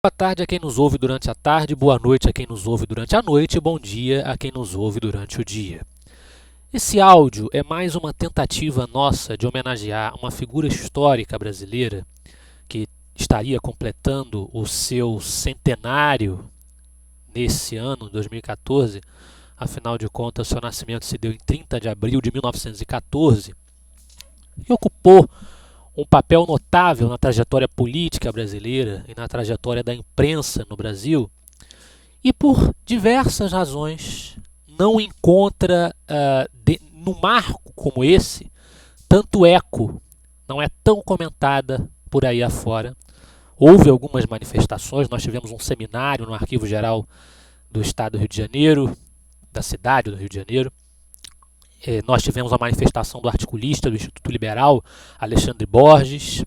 Boa tarde a quem nos ouve durante a tarde, boa noite a quem nos ouve durante a noite, bom dia a quem nos ouve durante o dia. Esse áudio é mais uma tentativa nossa de homenagear uma figura histórica brasileira que estaria completando o seu centenário nesse ano, 2014. Afinal de contas, seu nascimento se deu em 30 de abril de 1914 e ocupou um papel notável na trajetória política brasileira e na trajetória da imprensa no Brasil, e por diversas razões não encontra, num marco como esse, tanto eco, não é tão comentada por aí afora. Houve algumas manifestações, nós tivemos um seminário no Arquivo Geral do Estado do Rio de Janeiro, da cidade do Rio de Janeiro. Nós tivemos a manifestação do articulista do Instituto Liberal, Alexandre Borges.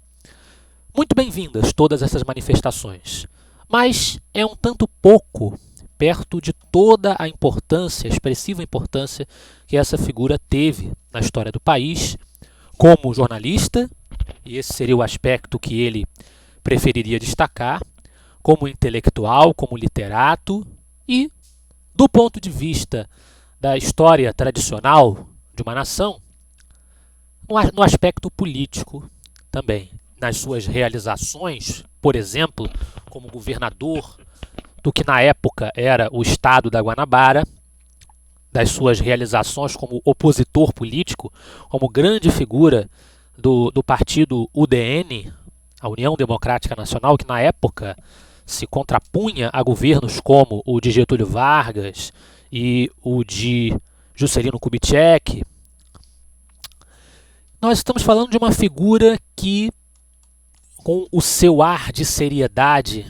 Muito bem-vindas todas essas manifestações, mas é um tanto pouco perto de toda a importância, a expressiva importância que essa figura teve na história do país, como jornalista, e esse seria o aspecto que ele preferiria destacar, como intelectual, como literato e, do ponto de vista da história tradicional de uma nação, no aspecto político também, nas suas realizações, por exemplo, como governador do que na época era o estado da Guanabara, das suas realizações como opositor político, como grande figura do partido UDN, a União Democrática Nacional, que na época se contrapunha a governos como o de Getúlio Vargas e o de Juscelino Kubitschek. Nós estamos falando de uma figura que, com o seu ar de seriedade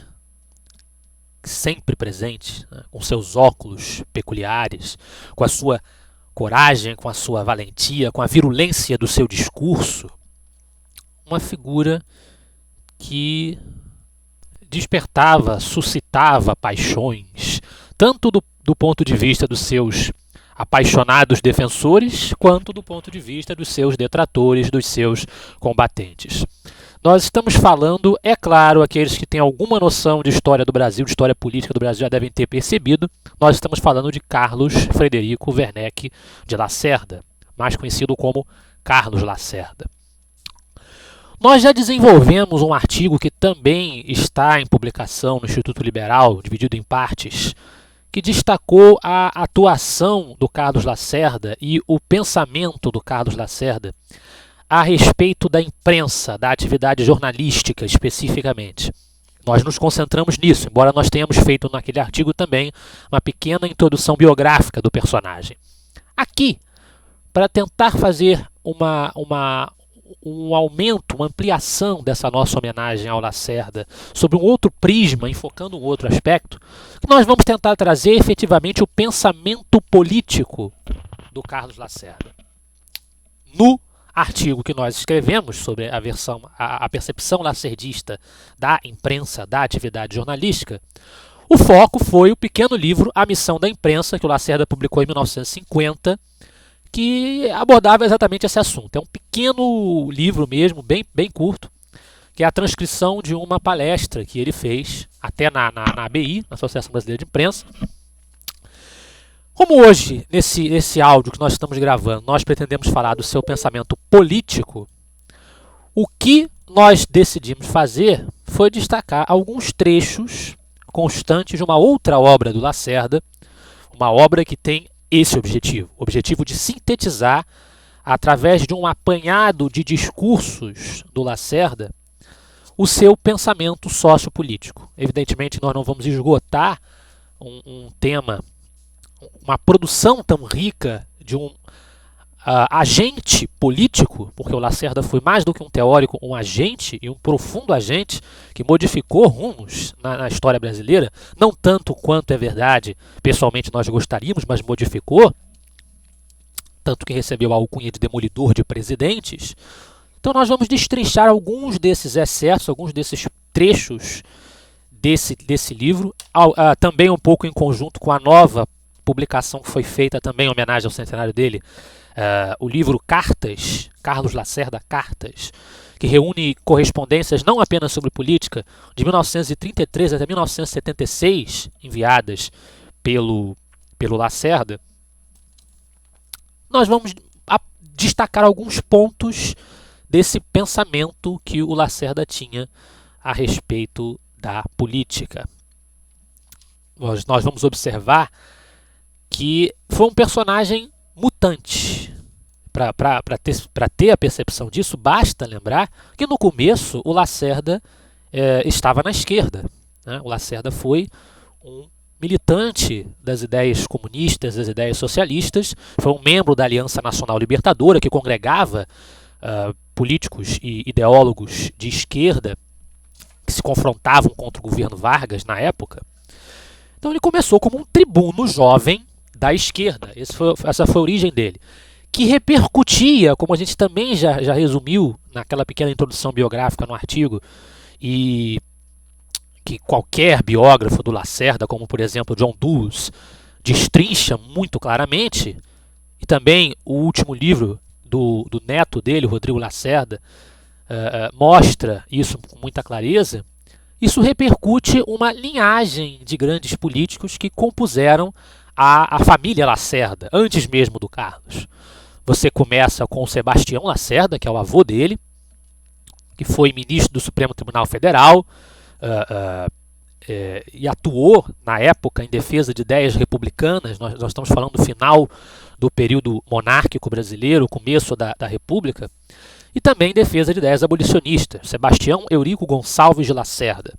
sempre presente, né, com seus óculos peculiares, com a sua coragem, com a sua valentia, com a virulência do seu discurso, uma figura que despertava, suscitava paixões, tanto do ponto de vista dos seus apaixonados defensores, quanto do ponto de vista dos seus detratores, dos seus combatentes. Nós estamos falando, é claro, aqueles que têm alguma noção de história do Brasil, de história política do Brasil, já devem ter percebido, nós estamos falando de Carlos Frederico Werneck de Lacerda, mais conhecido como Carlos Lacerda. Nós já desenvolvemos um artigo que também está em publicação no Instituto Liberal, dividido em partes, que destacou a atuação do Carlos Lacerda e o pensamento do Carlos Lacerda a respeito da imprensa, da atividade jornalística especificamente. Nós nos concentramos nisso, embora nós tenhamos feito naquele artigo também uma pequena introdução biográfica do personagem. Aqui, para tentar fazer um aumento, uma ampliação dessa nossa homenagem ao Lacerda sobre um outro prisma, enfocando um outro aspecto, nós vamos tentar trazer efetivamente o pensamento político do Carlos Lacerda. No artigo que nós escrevemos sobre a percepção lacerdista da imprensa, da atividade jornalística, o foco foi o pequeno livro A Missão da Imprensa, que o Lacerda publicou em 1950, que abordava exatamente esse assunto. É um pequeno livro mesmo, bem curto, que é a transcrição de uma palestra que ele fez, até na ABI, na Associação Brasileira de Imprensa. Como hoje, nesse áudio que nós estamos gravando, nós pretendemos falar do seu pensamento político, o que nós decidimos fazer foi destacar alguns trechos constantes de uma outra obra do Lacerda, uma obra que tem esse objetivo, o objetivo de sintetizar, através de um apanhado de discursos do Lacerda, o seu pensamento sociopolítico. Evidentemente, nós não vamos esgotar um tema, uma produção tão rica de um agente político, porque o Lacerda foi mais do que um teórico, um agente e um profundo agente que modificou rumos na história brasileira, não tanto quanto é verdade, pessoalmente nós gostaríamos, mas modificou, tanto que recebeu a alcunha de demolidor de presidentes. Então nós vamos destrinchar alguns desses excessos, alguns desses trechos desse livro, também um pouco em conjunto com a nova publicação que foi feita também em homenagem ao centenário dele, o livro Cartas, Carlos Lacerda Cartas, que reúne correspondências não apenas sobre política, de 1933 até 1976, enviadas pelo Lacerda, nós vamos destacar alguns pontos desse pensamento que o Lacerda tinha a respeito da política. Nós vamos observar que foi um personagem mutante. Para ter a percepção disso, basta lembrar que no começo o Lacerda estava na esquerda, né? O Lacerda foi um militante das ideias comunistas, das ideias socialistas, foi um membro da Aliança Nacional Libertadora, que congregava políticos e ideólogos de esquerda que se confrontavam contra o governo Vargas na época. Então ele começou como um tribuno jovem da esquerda, essa foi a origem dele, que repercutia, como a gente também já resumiu naquela pequena introdução biográfica no artigo, e que qualquer biógrafo do Lacerda, como por exemplo John Dewey, destrincha muito claramente, e também o último livro do neto dele, Rodrigo Lacerda, mostra isso com muita clareza. Isso repercute uma linhagem de grandes políticos que compuseram a família Lacerda, antes mesmo do Carlos. Você começa com o Sebastião Lacerda, que é o avô dele, que foi ministro do Supremo Tribunal Federal e atuou, na época, em defesa de ideias republicanas. Nós estamos falando do final do período monárquico brasileiro, começo da República, e também em defesa de ideias abolicionistas, Sebastião Eurico Gonçalves de Lacerda.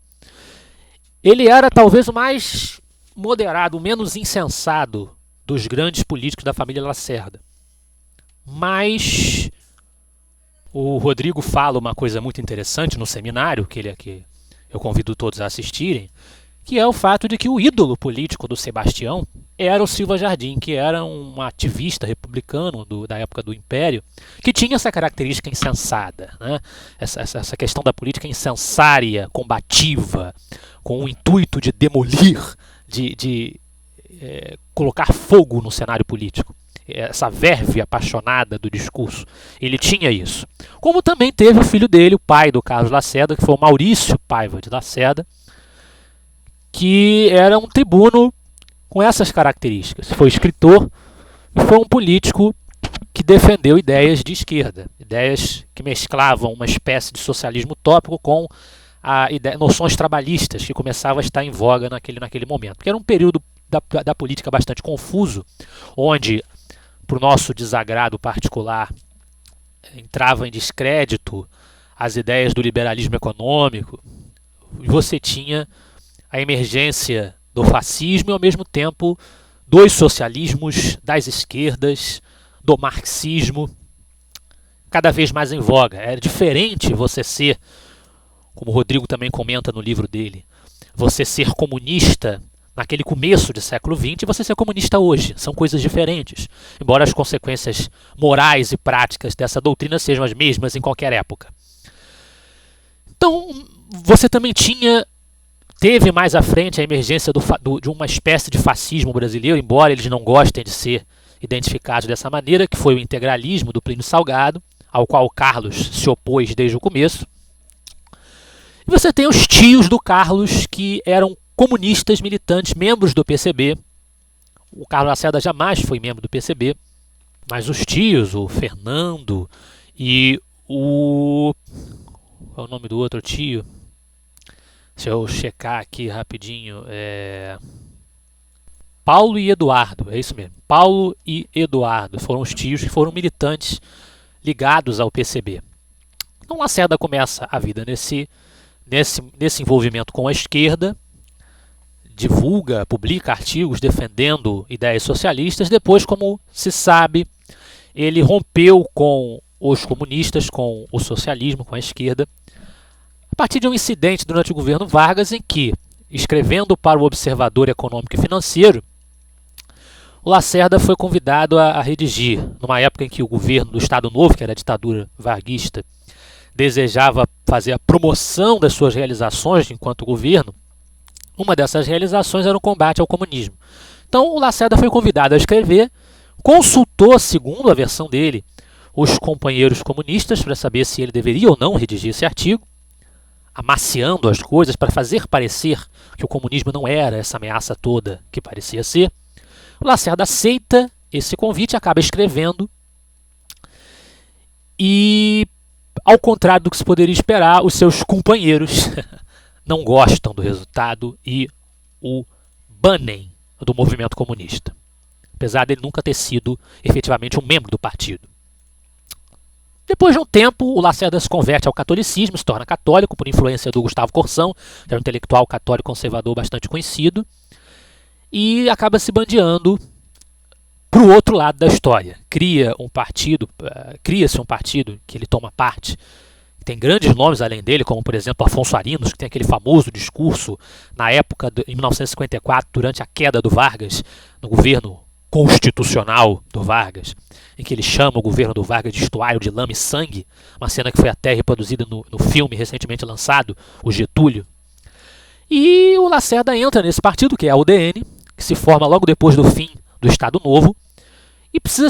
Ele era talvez o mais moderado, o menos insensado dos grandes políticos da família Lacerda. Mas o Rodrigo fala uma coisa muito interessante no seminário, que eu convido todos a assistirem, que é o fato de que o ídolo político do Sebastião era o Silva Jardim, que era um ativista republicano da época do Império, que tinha essa característica insensada, né? Essa questão da política incensária, combativa, com o intuito de demolir, de colocar fogo no cenário político. Essa verve apaixonada do discurso, ele tinha isso. Como também teve o filho dele, o pai do Carlos Lacerda, que foi o Maurício Paiva de Lacerda, que era um tribuno com essas características. Foi escritor e foi um político que defendeu ideias de esquerda, ideias que mesclavam uma espécie de socialismo utópico com noções trabalhistas que começavam a estar em voga naquele momento. Porque era um período da política bastante confuso, onde, para o nosso desagrado particular, entrava em descrédito as ideias do liberalismo econômico, e você tinha a emergência do fascismo e, ao mesmo tempo, dos socialismos, das esquerdas, do marxismo, cada vez mais em voga. Era diferente você ser, como o Rodrigo também comenta no livro dele, você ser comunista naquele começo do século XX e você ser comunista hoje. São coisas diferentes, embora as consequências morais e práticas dessa doutrina sejam as mesmas em qualquer época. Então, você também teve mais à frente a emergência de uma espécie de fascismo brasileiro, embora eles não gostem de ser identificados dessa maneira, que foi o integralismo do Plínio Salgado, ao qual o Carlos se opôs desde o começo. E você tem os tios do Carlos, que eram comunistas militantes, membros do PCB. O Carlos Lacerda jamais foi membro do PCB, mas os tios, o Fernando e o... qual é o nome do outro tio? Deixa eu checar aqui rapidinho. Paulo e Eduardo, é isso mesmo. Paulo e Eduardo foram os tios que foram militantes ligados ao PCB. Então Lacerda começa a vida nesse envolvimento com a esquerda, publica artigos defendendo ideias socialistas. Depois, como se sabe, ele rompeu com os comunistas, com o socialismo, com a esquerda, a partir de um incidente durante o governo Vargas, em que, escrevendo para o Observador Econômico e Financeiro, o Lacerda foi convidado a redigir, numa época em que o governo do Estado Novo, que era a ditadura varguista, desejava fazer a promoção das suas realizações enquanto governo. Uma dessas realizações era o combate ao comunismo. Então o Lacerda foi convidado a escrever, consultou, segundo a versão dele, os companheiros comunistas para saber se ele deveria ou não redigir esse artigo, amaciando as coisas para fazer parecer que o comunismo não era essa ameaça toda que parecia ser. O Lacerda aceita esse convite, acaba escrevendo e, ao contrário do que se poderia esperar, os seus companheiros não gostam do resultado e o banem do movimento comunista, apesar de ele nunca ter sido efetivamente um membro do partido. Depois de um tempo, o Lacerda se converte ao catolicismo, se torna católico por influência do Gustavo Corsão, que era um intelectual católico conservador bastante conhecido, e acaba se bandeando para o outro lado da história. Cria-se um partido que ele toma parte, tem grandes nomes além dele, como por exemplo Afonso Arinos, que tem aquele famoso discurso na época, em 1954, durante a queda do Vargas, no governo constitucional do Vargas, em que ele chama o governo do Vargas de estuário de lama e sangue, uma cena que foi até reproduzida no filme recentemente lançado, o Getúlio. E o Lacerda entra nesse partido, que é a UDN, que se forma logo depois do fim do Estado Novo, e precisa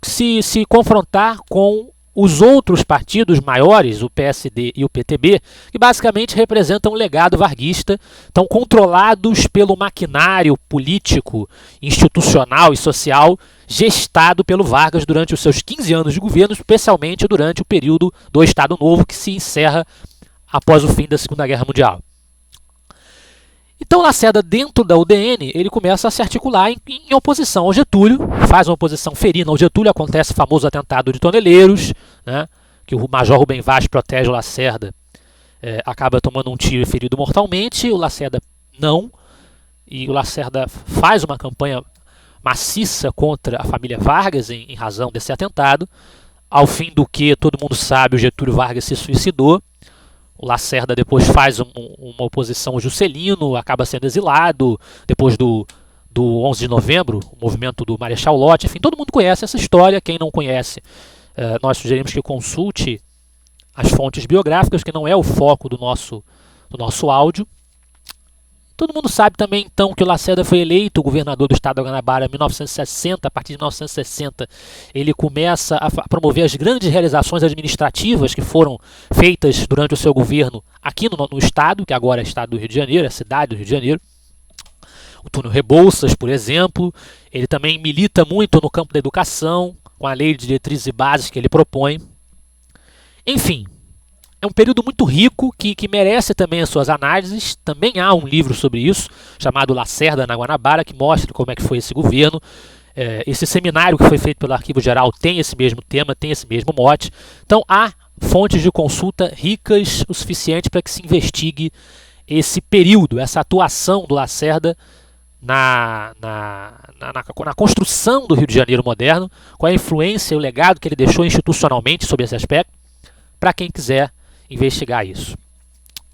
se confrontar com os outros partidos maiores, o PSD e o PTB, que basicamente representam um legado varguista, estão controlados pelo maquinário político, institucional e social gestado pelo Vargas durante os seus 15 anos de governo, especialmente durante o período do Estado Novo, que se encerra após o fim da Segunda Guerra Mundial. Então Lacerda, dentro da UDN, ele começa a se articular em oposição ao Getúlio, faz uma oposição ferina ao Getúlio, acontece o famoso atentado de Toneleiros, né, que o Major Rubem Vaz protege o Lacerda, acaba tomando um tiro e ferido mortalmente, o Lacerda não, e o Lacerda faz uma campanha maciça contra a família Vargas em razão desse atentado, ao fim do que, todo mundo sabe, o Getúlio Vargas se suicidou. O Lacerda depois faz uma oposição ao Juscelino, acaba sendo exilado, depois do 11 de novembro, o movimento do Marechal Lott, enfim, todo mundo conhece essa história. Quem não conhece, nós sugerimos que consulte as fontes biográficas, que não é o foco do nosso áudio. Todo mundo sabe também, então, que o Lacerda foi eleito governador do estado da Guanabara em 1960. A partir de 1960, ele começa a promover as grandes realizações administrativas que foram feitas durante o seu governo aqui no estado, que agora é o estado do Rio de Janeiro, é a cidade do Rio de Janeiro. O túnel Rebouças, por exemplo. Ele também milita muito no campo da educação, com a lei de diretrizes e bases que ele propõe. Enfim, é um período muito rico que merece também as suas análises. Também há um livro sobre isso, chamado Lacerda na Guanabara, que mostra como é que foi esse governo. Esse seminário que foi feito pelo Arquivo Geral tem esse mesmo tema, tem esse mesmo mote. Então há fontes de consulta ricas o suficiente para que se investigue esse período, essa atuação do Lacerda na construção do Rio de Janeiro moderno, com a influência e o legado que ele deixou institucionalmente sobre esse aspecto, para quem quiser investigar isso.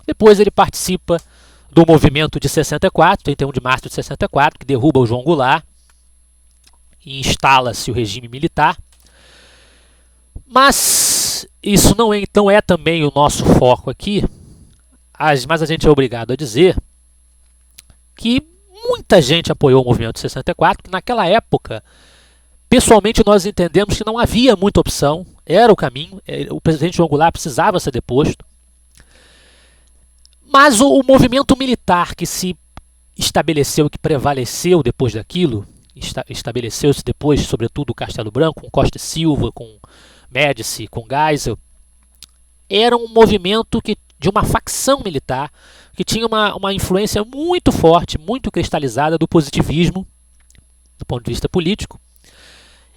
Depois ele participa do movimento de 64, 31 de março de 64, que derruba o João Goulart e instala-se o regime militar. Mas isso não é também o nosso foco aqui, mas a gente é obrigado a dizer que muita gente apoiou o movimento de 64, que naquela época, pessoalmente, nós entendemos que não havia muita opção, era o caminho, o presidente João Goulart precisava ser deposto. Mas o movimento militar que se estabeleceu, que prevaleceu depois daquilo, estabeleceu-se depois, sobretudo, o Castelo Branco, com Costa e Silva, com Médici, com Geisel, era um movimento de uma facção militar que tinha uma influência muito forte, muito cristalizada do positivismo, do ponto de vista político.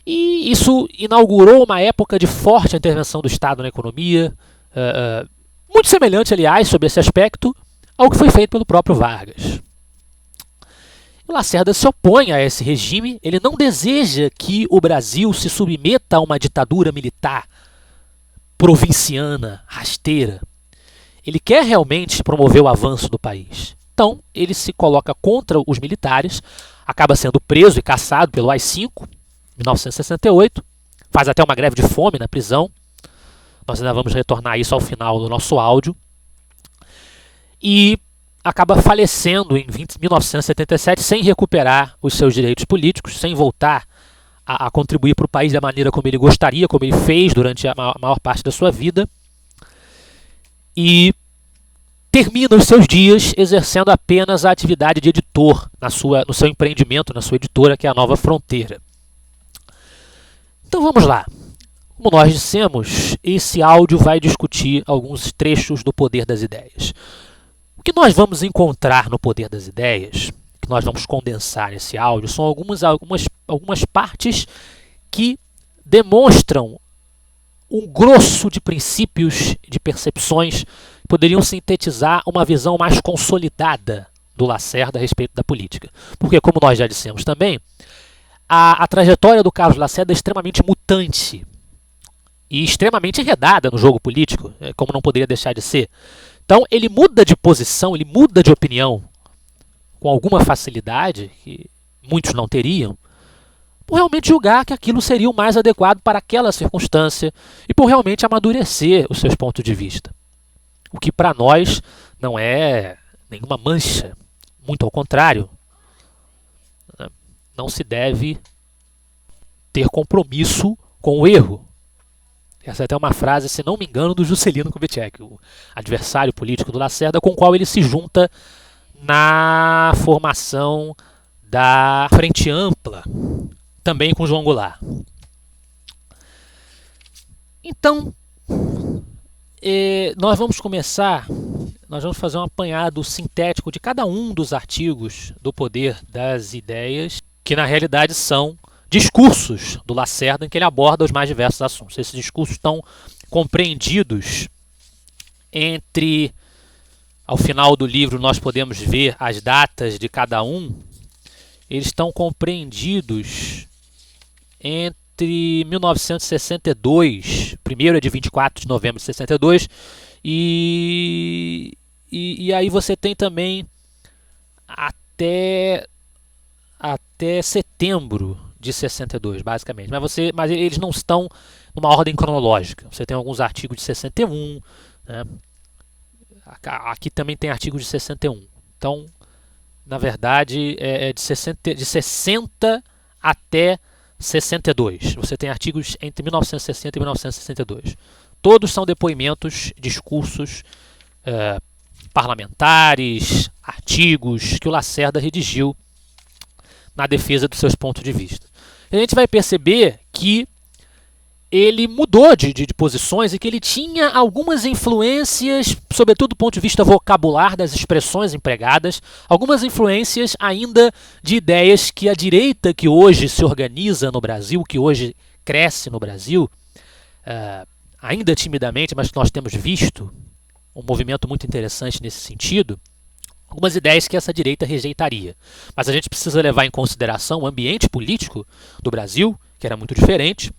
E isso inaugurou uma época de forte intervenção do Estado na economia, muito semelhante, aliás, sobre esse aspecto, ao que foi feito pelo próprio Vargas. O Lacerda se opõe a esse regime, ele não deseja que o Brasil se submeta a uma ditadura militar provinciana, rasteira. Ele quer realmente promover o avanço do país. Então, ele se coloca contra os militares, acaba sendo preso e caçado pelo AI-5, 1968, faz até uma greve de fome na prisão. Nós ainda vamos retornar a isso ao final do nosso áudio. E acaba falecendo em 1977 sem recuperar os seus direitos políticos, sem voltar a contribuir para o país da maneira como ele gostaria, como ele fez durante a maior parte da sua vida, e termina os seus dias exercendo apenas a atividade de editor no seu empreendimento, na sua editora, que é a Nova Fronteira. Então vamos lá. Como nós dissemos, esse áudio vai discutir alguns trechos do Poder das Ideias. O que nós vamos encontrar no Poder das Ideias, que nós vamos condensar nesse áudio, são algumas partes que demonstram um grosso de princípios, de percepções, que poderiam sintetizar uma visão mais consolidada do Lacerda a respeito da política. Porque, como nós já dissemos também, a trajetória do Carlos Lacerda é extremamente mutante e extremamente enredada no jogo político, como não poderia deixar de ser. Então, ele muda de posição, ele muda de opinião com alguma facilidade, que muitos não teriam, por realmente julgar que aquilo seria o mais adequado para aquela circunstância e por realmente amadurecer os seus pontos de vista. O que para nós não é nenhuma mancha, muito ao contrário. Não se deve ter compromisso com o erro. Essa é até uma frase, se não me engano, do Juscelino Kubitschek, o adversário político do Lacerda, com o qual ele se junta na formação da Frente Ampla, também com João Goulart. Então, nós vamos fazer um apanhado sintético de cada um dos artigos do Poder das Ideias, que na realidade são discursos do Lacerda em que ele aborda os mais diversos assuntos. Esses discursos estão compreendidos ao final do livro nós podemos ver as datas de cada um, eles estão compreendidos entre 1962, primeiro é de 24 de novembro de 62, e aí você tem também até setembro de 62, basicamente. Mas eles não estão numa ordem cronológica. Você tem alguns artigos de 61, né? Aqui também tem artigos de 61. Então, na verdade, é de 60 até 62. Você tem artigos entre 1960 e 1962. Todos são depoimentos, discursos parlamentares, artigos que o Lacerda redigiu na defesa dos seus pontos de vista. A gente vai perceber que ele mudou de posições e que ele tinha algumas influências, sobretudo do ponto de vista vocabular das expressões empregadas, algumas influências ainda de ideias que a direita que hoje se organiza no Brasil, que hoje cresce no Brasil, ainda timidamente, mas que nós temos visto um movimento muito interessante nesse sentido, algumas ideias que essa direita rejeitaria. Mas a gente precisa levar em consideração o ambiente político do Brasil, que era muito diferente,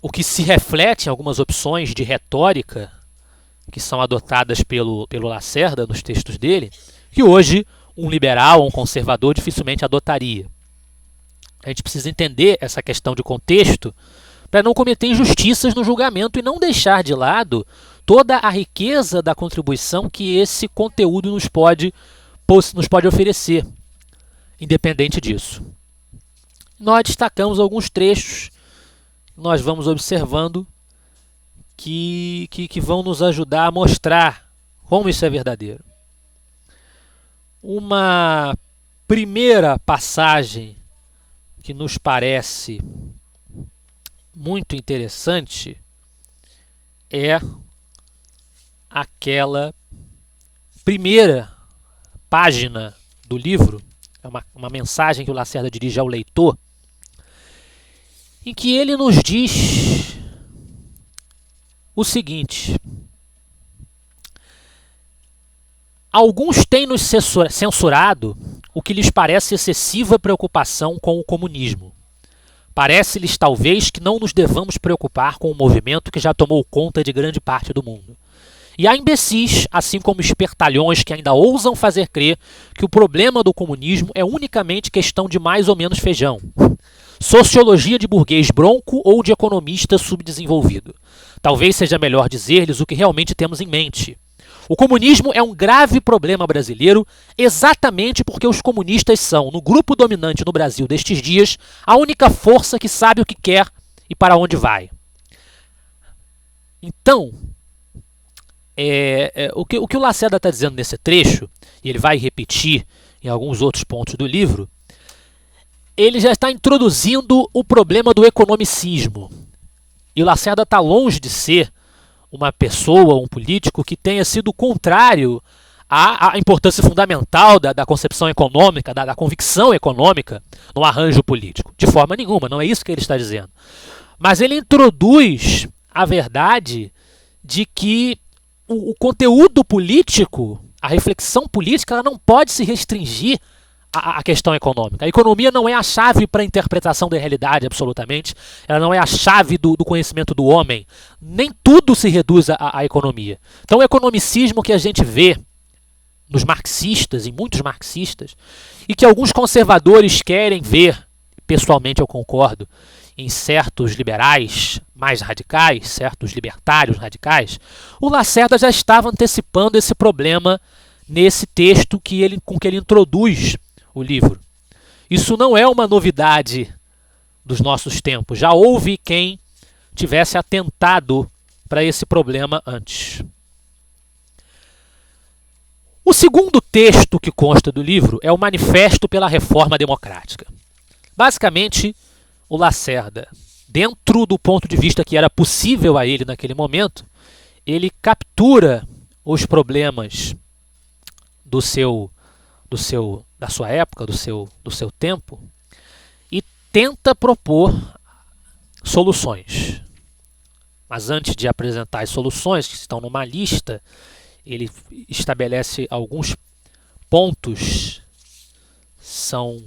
o que se reflete em algumas opções de retórica que são adotadas pelo Lacerda nos textos dele, que hoje um liberal ou um conservador dificilmente adotaria. A gente precisa entender essa questão de contexto para não cometer injustiças no julgamento e não deixar de lado toda a riqueza da contribuição que esse conteúdo nos pode oferecer, independente disso. Nós destacamos alguns trechos, nós vamos observando que vão nos ajudar a mostrar como isso é verdadeiro. Uma primeira passagem que nos parece muito interessante é aquela primeira página do livro, é uma mensagem que o Lacerda dirige ao leitor, em que ele nos diz o seguinte: alguns têm nos censurado o que lhes parece excessiva preocupação com o comunismo. Parece-lhes talvez que não nos devamos preocupar com um movimento que já tomou conta de grande parte do mundo. E há imbecis, assim como espertalhões que ainda ousam fazer crer que o problema do comunismo é unicamente questão de mais ou menos feijão. Sociologia de burguês bronco ou de economista subdesenvolvido. Talvez seja melhor dizer-lhes o que realmente temos em mente. O comunismo é um grave problema brasileiro exatamente porque os comunistas são, no grupo dominante no Brasil destes dias, a única força que sabe o que quer e para onde vai. Então, o que o Lacerda está dizendo nesse trecho, e ele vai repetir em alguns outros pontos do livro, ele já está introduzindo o problema do economicismo. E o Lacerda está longe de ser uma pessoa, um político que tenha sido contrário à importância fundamental da concepção econômica, da convicção econômica no arranjo político. De forma nenhuma, não é isso que ele está dizendo. Mas ele introduz a verdade de que o conteúdo político, a reflexão política, ela não pode se restringir à questão econômica. A economia não é a chave para a interpretação da realidade, absolutamente. Ela não é a chave do conhecimento do homem. Nem tudo se reduz à economia. Então o economicismo que a gente vê nos marxistas, em muitos marxistas, e que alguns conservadores querem ver, pessoalmente eu concordo, em certos liberais mais radicais, certos libertários radicais, o Lacerda já estava antecipando esse problema nesse texto com que ele introduz o livro. Isso não é uma novidade dos nossos tempos. Já houve quem tivesse atentado para esse problema antes. O segundo texto que consta do livro é o Manifesto pela Reforma Democrática. Basicamente, o Lacerda, dentro do ponto de vista que era possível a ele naquele momento, ele captura os problemas da sua época, do seu tempo, e tenta propor soluções. Mas antes de apresentar as soluções, que estão numa lista, ele estabelece alguns pontos, são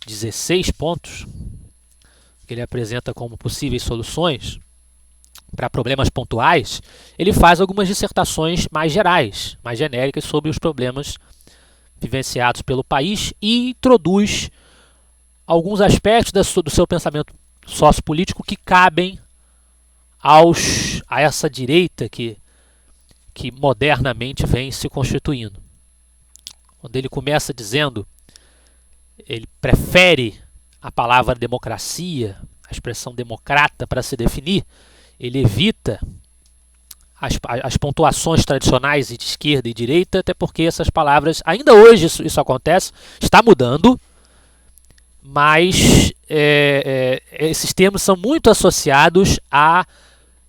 16 pontos, que ele apresenta como possíveis soluções para problemas pontuais. Ele faz algumas dissertações mais gerais, mais genéricas sobre os problemas vivenciados pelo país e introduz alguns aspectos do seu pensamento sociopolítico que cabem a essa direita que modernamente vem se constituindo. Quando ele começa dizendo, ele prefere a palavra democracia, a expressão democrata para se definir, ele evita as pontuações tradicionais de esquerda e direita, até porque essas palavras, ainda hoje isso acontece, está mudando, mas esses termos são muito associados a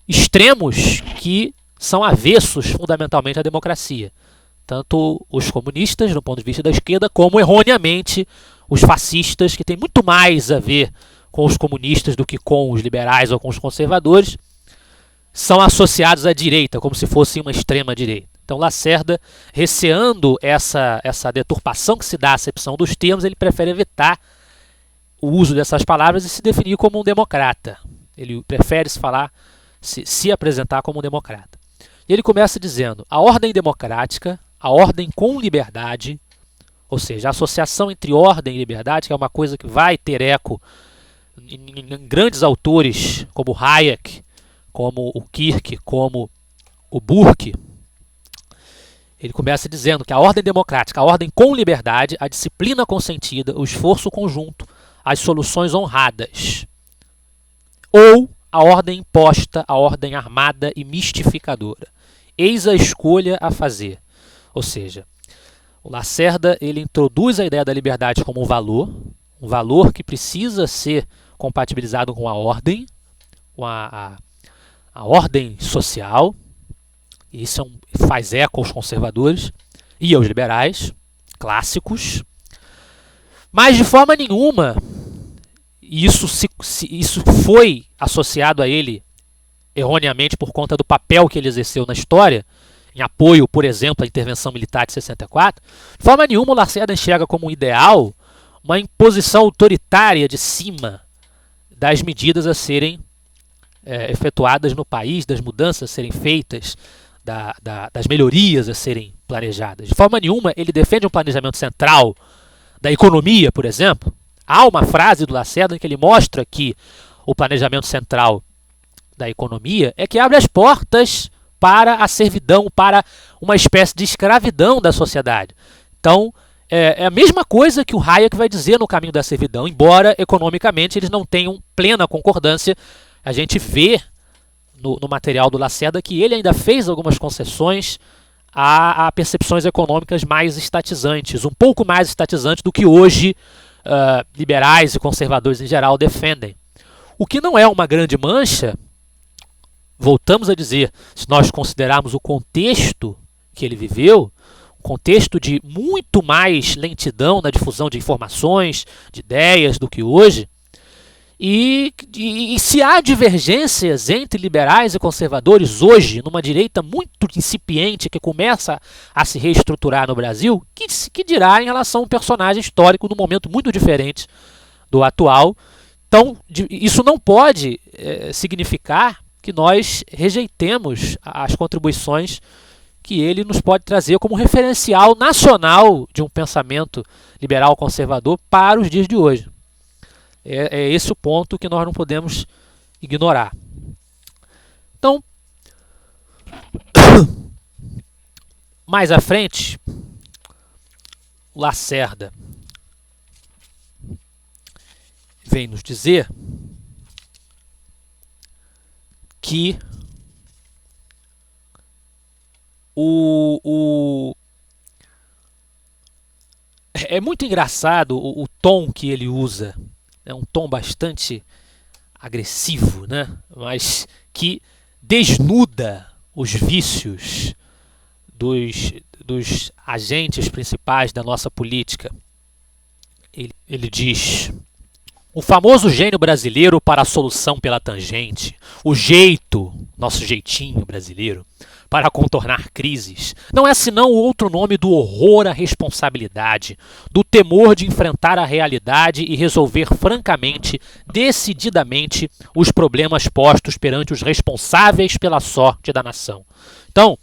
extremos que são avessos fundamentalmente à democracia. Tanto os comunistas, do ponto de vista da esquerda, como erroneamente os fascistas, que tem muito mais a ver com os comunistas do que com os liberais ou com os conservadores, são associados à direita, como se fosse uma extrema-direita. Então Lacerda, receando essa deturpação que se dá à acepção dos termos, ele prefere evitar o uso dessas palavras e se definir como um democrata. Ele prefere se apresentar como um democrata. E ele começa dizendo, a ordem democrática, a ordem com liberdade, ou seja, a associação entre ordem e liberdade, que é uma coisa que vai ter eco em grandes autores como Hayek, como o Kirk, como o Burke. Ele começa dizendo que a ordem democrática, a ordem com liberdade, a disciplina consentida, o esforço conjunto, as soluções honradas. Ou a ordem imposta, a ordem armada e mistificadora. Eis a escolha a fazer. Ou seja, o Lacerda ele introduz a ideia da liberdade como um valor que precisa ser compatibilizado com a ordem, com a ordem social. Isso faz eco aos conservadores e aos liberais clássicos. Mas de forma nenhuma, isso foi associado a ele erroneamente por conta do papel que ele exerceu na história, em apoio, por exemplo, à intervenção militar de 64, de forma nenhuma o Lacerda enxerga como um ideal uma imposição autoritária de cima das medidas a serem efetuadas no país, das mudanças a serem feitas, das melhorias a serem planejadas. De forma nenhuma ele defende um planejamento central da economia, por exemplo. Há uma frase do Lacerda em que ele mostra que o planejamento central da economia é que abre as portas para a servidão, para uma espécie de escravidão da sociedade. Então, é a mesma coisa que o Hayek vai dizer no Caminho da Servidão, embora economicamente eles não tenham plena concordância. A gente vê no material do Lacerda que ele ainda fez algumas concessões a percepções econômicas mais estatizantes, um pouco mais estatizantes do que hoje liberais e conservadores em geral defendem. O que não é uma grande mancha, voltamos a dizer, se nós considerarmos o contexto que ele viveu, um contexto de muito mais lentidão na difusão de informações, de ideias do que hoje, e se há divergências entre liberais e conservadores hoje, numa direita muito incipiente que começa a se reestruturar no Brasil, que dirá em relação a um personagem histórico num momento muito diferente do atual. Então, isso não pode significar que nós rejeitemos as contribuições que ele nos pode trazer como referencial nacional de um pensamento liberal conservador para os dias de hoje. É esse o ponto que nós não podemos ignorar. Então, mais à frente, o Lacerda vem nos dizer que é muito engraçado o tom que ele usa. É um tom bastante agressivo, né? Mas que desnuda os vícios dos agentes principais da nossa política. Ele diz: o famoso gênio brasileiro para a solução pela tangente, o jeito, nosso jeitinho brasileiro, para contornar crises, não é senão o outro nome do horror à responsabilidade, do temor de enfrentar a realidade e resolver francamente, decididamente, os problemas postos perante os responsáveis pela sorte da nação. Então,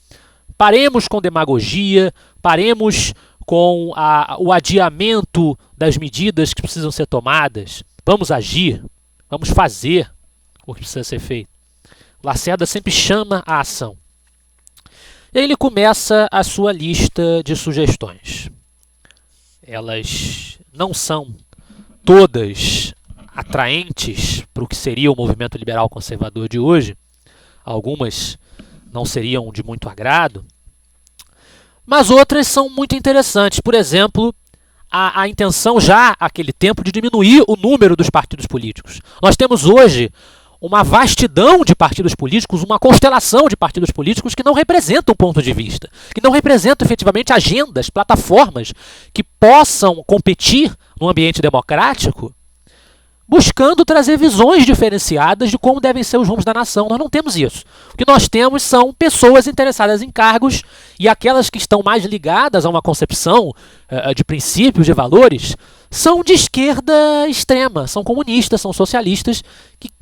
paremos com demagogia, paremos com o adiamento das medidas que precisam ser tomadas. Vamos agir, vamos fazer o que precisa ser feito. Lacerda sempre chama a ação. E aí ele começa a sua lista de sugestões. Elas não são todas atraentes para o que seria o movimento liberal conservador de hoje. Algumas não seriam de muito agrado. Mas outras são muito interessantes. Por exemplo, a intenção já naquele tempo de diminuir o número dos partidos políticos. Nós temos hoje uma vastidão de partidos políticos, uma constelação de partidos políticos que não representam ponto de vista, que não representam efetivamente agendas, plataformas que possam competir no ambiente democrático, buscando trazer visões diferenciadas de como devem ser os rumos da nação. Nós não temos isso. O que nós temos são pessoas interessadas em cargos, e aquelas que estão mais ligadas a uma concepção de princípios, de valores, são de esquerda extrema, são comunistas, são socialistas, que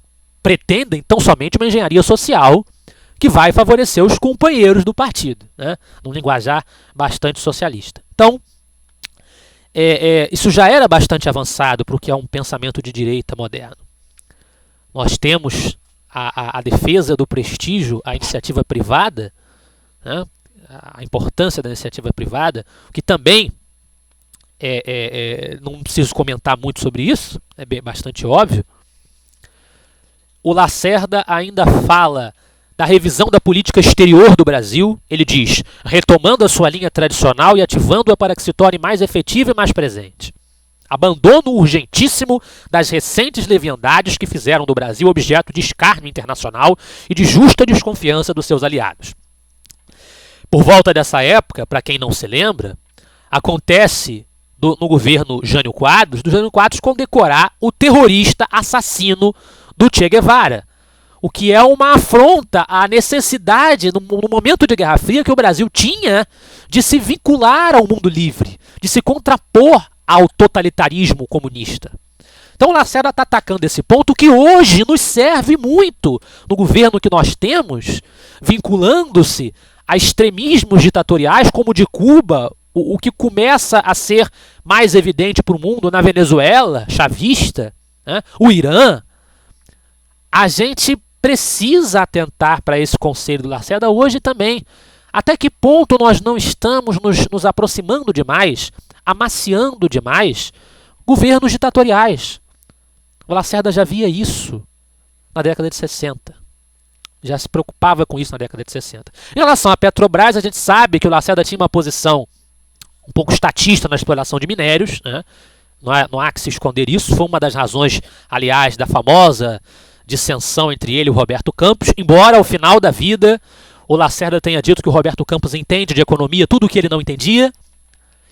pretendem tão somente uma engenharia social que vai favorecer os companheiros do partido, né? Num linguajar bastante socialista. Então, isso já era bastante avançado para o que é um pensamento de direita moderno. Nós temos a defesa do prestígio, a iniciativa privada, né? A importância da iniciativa privada, que também não preciso comentar muito sobre isso, é bastante óbvio. O Lacerda ainda fala da revisão da política exterior do Brasil. Ele diz, retomando a sua linha tradicional e ativando-a para que se torne mais efetiva e mais presente. Abandono urgentíssimo das recentes leviandades que fizeram do Brasil objeto de escárnio internacional e de justa desconfiança dos seus aliados. Por volta dessa época, para quem não se lembra, acontece no governo Jânio Quadros, do Jânio Quadros condecorar o terrorista assassino do Che Guevara, o que é uma afronta à necessidade, no momento de Guerra Fria, que o Brasil tinha de se vincular ao mundo livre, de se contrapor ao totalitarismo comunista. Então o Lacerda está atacando esse ponto que hoje nos serve muito no governo que nós temos, vinculando-se a extremismos ditatoriais como o de Cuba, o que começa a ser mais evidente para o mundo na Venezuela, chavista, né? O Irã. A gente precisa atentar para esse conselho do Lacerda hoje também. Até que ponto nós não estamos nos aproximando demais, amaciando demais, governos ditatoriais? O Lacerda já via isso na década de 60. Já se preocupava com isso na década de 60. Em relação à Petrobras, a gente sabe que o Lacerda tinha uma posição um pouco estatista na exploração de minérios, né? Não há que se esconder isso. Foi uma das razões, aliás, da famosa dissensão entre ele e o Roberto Campos, embora ao final da vida o Lacerda tenha dito que o Roberto Campos entende de economia tudo o que ele não entendia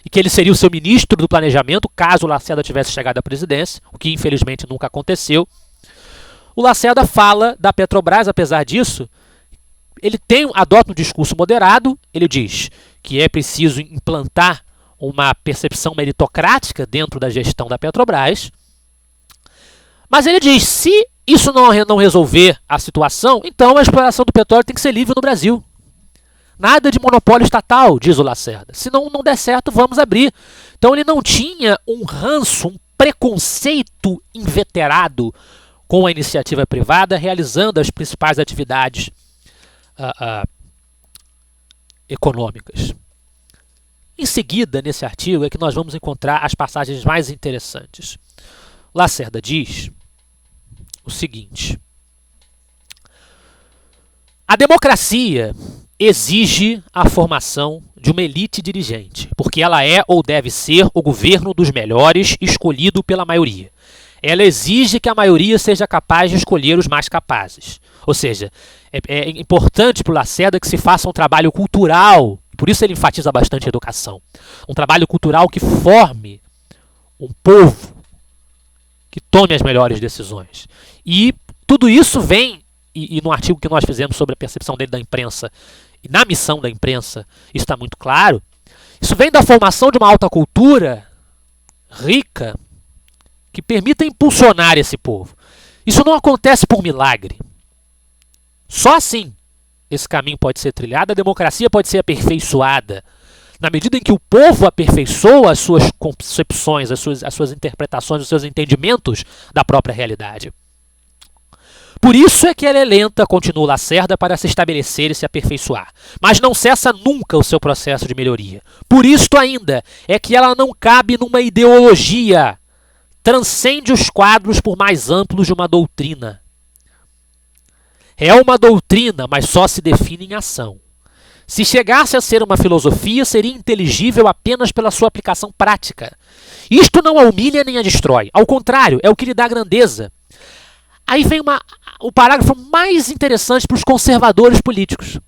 e que ele seria o seu ministro do planejamento caso o Lacerda tivesse chegado à presidência, o que infelizmente nunca aconteceu. O Lacerda fala da Petrobras, apesar disso, ele adota um discurso moderado, ele diz que é preciso implantar uma percepção meritocrática dentro da gestão da Petrobras, mas ele diz, se isso não resolver a situação, então a exploração do petróleo tem que ser livre no Brasil. Nada de monopólio estatal, diz o Lacerda. Se não der certo, vamos abrir. Então ele não tinha um ranço, um preconceito inveterado com a iniciativa privada, realizando as principais atividades econômicas. Em seguida, nesse artigo, é que nós vamos encontrar as passagens mais interessantes. Lacerda diz o seguinte: a democracia exige a formação de uma elite dirigente, porque ela é ou deve ser o governo dos melhores escolhido pela maioria. Ela exige que a maioria seja capaz de escolher os mais capazes. Ou seja, é importante para o Lacerda que se faça um trabalho cultural, por isso ele enfatiza bastante a educação, um trabalho cultural que forme um povo que tome as melhores decisões. E tudo isso vem, e no artigo que nós fizemos sobre a percepção dele da imprensa, e na missão da imprensa, isso está muito claro, isso vem da formação de uma alta cultura rica, que permita impulsionar esse povo. Isso não acontece por milagre. Só assim esse caminho pode ser trilhado, a democracia pode ser aperfeiçoada. Na medida em que o povo aperfeiçoa as suas concepções, as suas interpretações, os seus entendimentos da própria realidade. Por isso é que ela é lenta, continua Lacerda, para se estabelecer e se aperfeiçoar. Mas não cessa nunca o seu processo de melhoria. Por isto ainda é que ela não cabe numa ideologia, transcende os quadros por mais amplos de uma doutrina. É uma doutrina, mas só se define em ação. Se chegasse a ser uma filosofia, seria inteligível apenas pela sua aplicação prática. Isto não a humilha nem a destrói. Ao contrário, é o que lhe dá grandeza. Aí vem o parágrafo mais interessante para os conservadores políticos.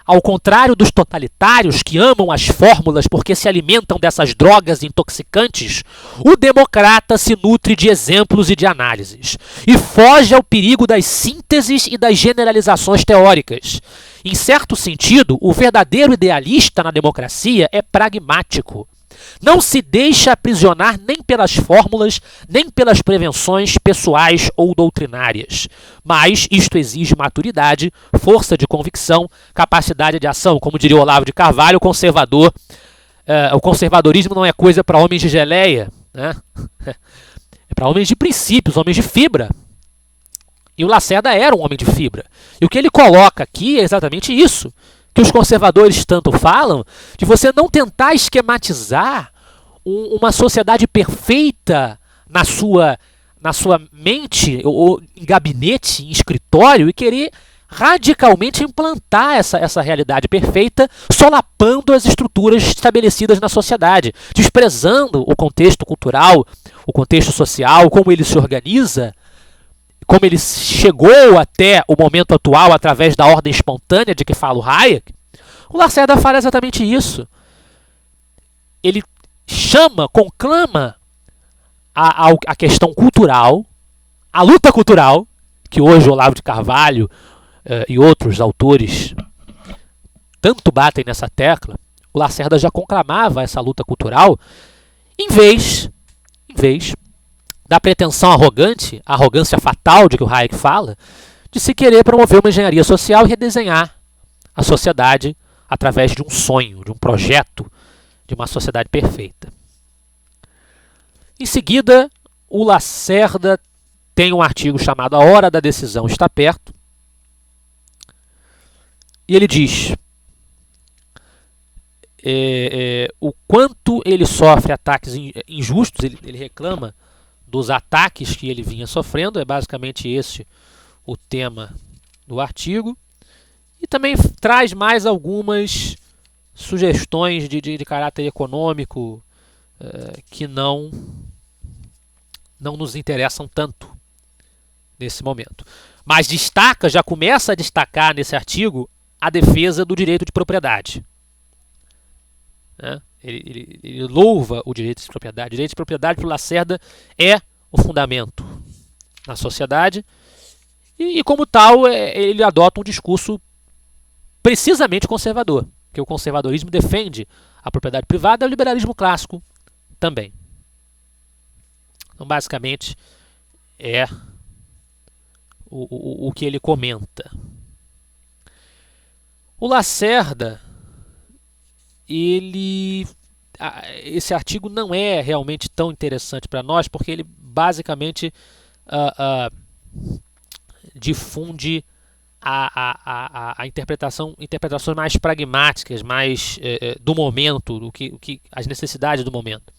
Ao contrário dos totalitários que amam as fórmulas porque se alimentam dessas drogas intoxicantes, o democrata se nutre de exemplos e de análises, e foge ao perigo das sínteses e das generalizações teóricas. Em certo sentido, o verdadeiro idealista na democracia é pragmático. Não se deixa aprisionar nem pelas fórmulas, nem pelas prevenções pessoais ou doutrinárias. Mas isto exige maturidade, força de convicção, capacidade de ação. Como diria Olavo de Carvalho, o conservadorismo não é coisa para homens de geleia, né? É para homens de princípios, homens de fibra. E o Lacerda era um homem de fibra. E o que ele coloca aqui é exatamente isso que os conservadores tanto falam, de você não tentar esquematizar uma sociedade perfeita na sua mente, ou em gabinete, em escritório, e querer radicalmente implantar essa realidade perfeita, solapando as estruturas estabelecidas na sociedade, desprezando o contexto cultural, o contexto social, como ele se organiza, como ele chegou até o momento atual através da ordem espontânea de que fala o Hayek. O Lacerda fala exatamente isso. Ele conclama a questão cultural, a luta cultural, que hoje o Olavo de Carvalho e outros autores tanto batem nessa tecla. O Lacerda já conclamava essa luta cultural em vez da pretensão arrogante, a arrogância fatal de que o Hayek fala, de se querer promover uma engenharia social e redesenhar a sociedade através de um sonho, de um projeto, de uma sociedade perfeita. Em seguida, o Lacerda tem um artigo chamado A Hora da Decisão Está Perto, E ele diz o quanto ele sofre ataques injustos, ele reclama dos ataques que ele vinha sofrendo, é basicamente esse o tema do artigo, e também traz mais algumas sugestões de caráter econômico que não nos interessam tanto nesse momento. Mas já começa a destacar nesse artigo a defesa do direito de propriedade. Ele louva o direito de propriedade. O direito de propriedade para o Lacerda é o fundamento na sociedade e como tal, ele adota um discurso precisamente conservador, porque o conservadorismo defende a propriedade privada e o liberalismo clássico também. Então, basicamente, é o que ele comenta. O Lacerda, esse artigo não é realmente tão interessante para nós, porque ele basicamente difunde a interpretações mais pragmáticas, mais do momento, as necessidades do momento.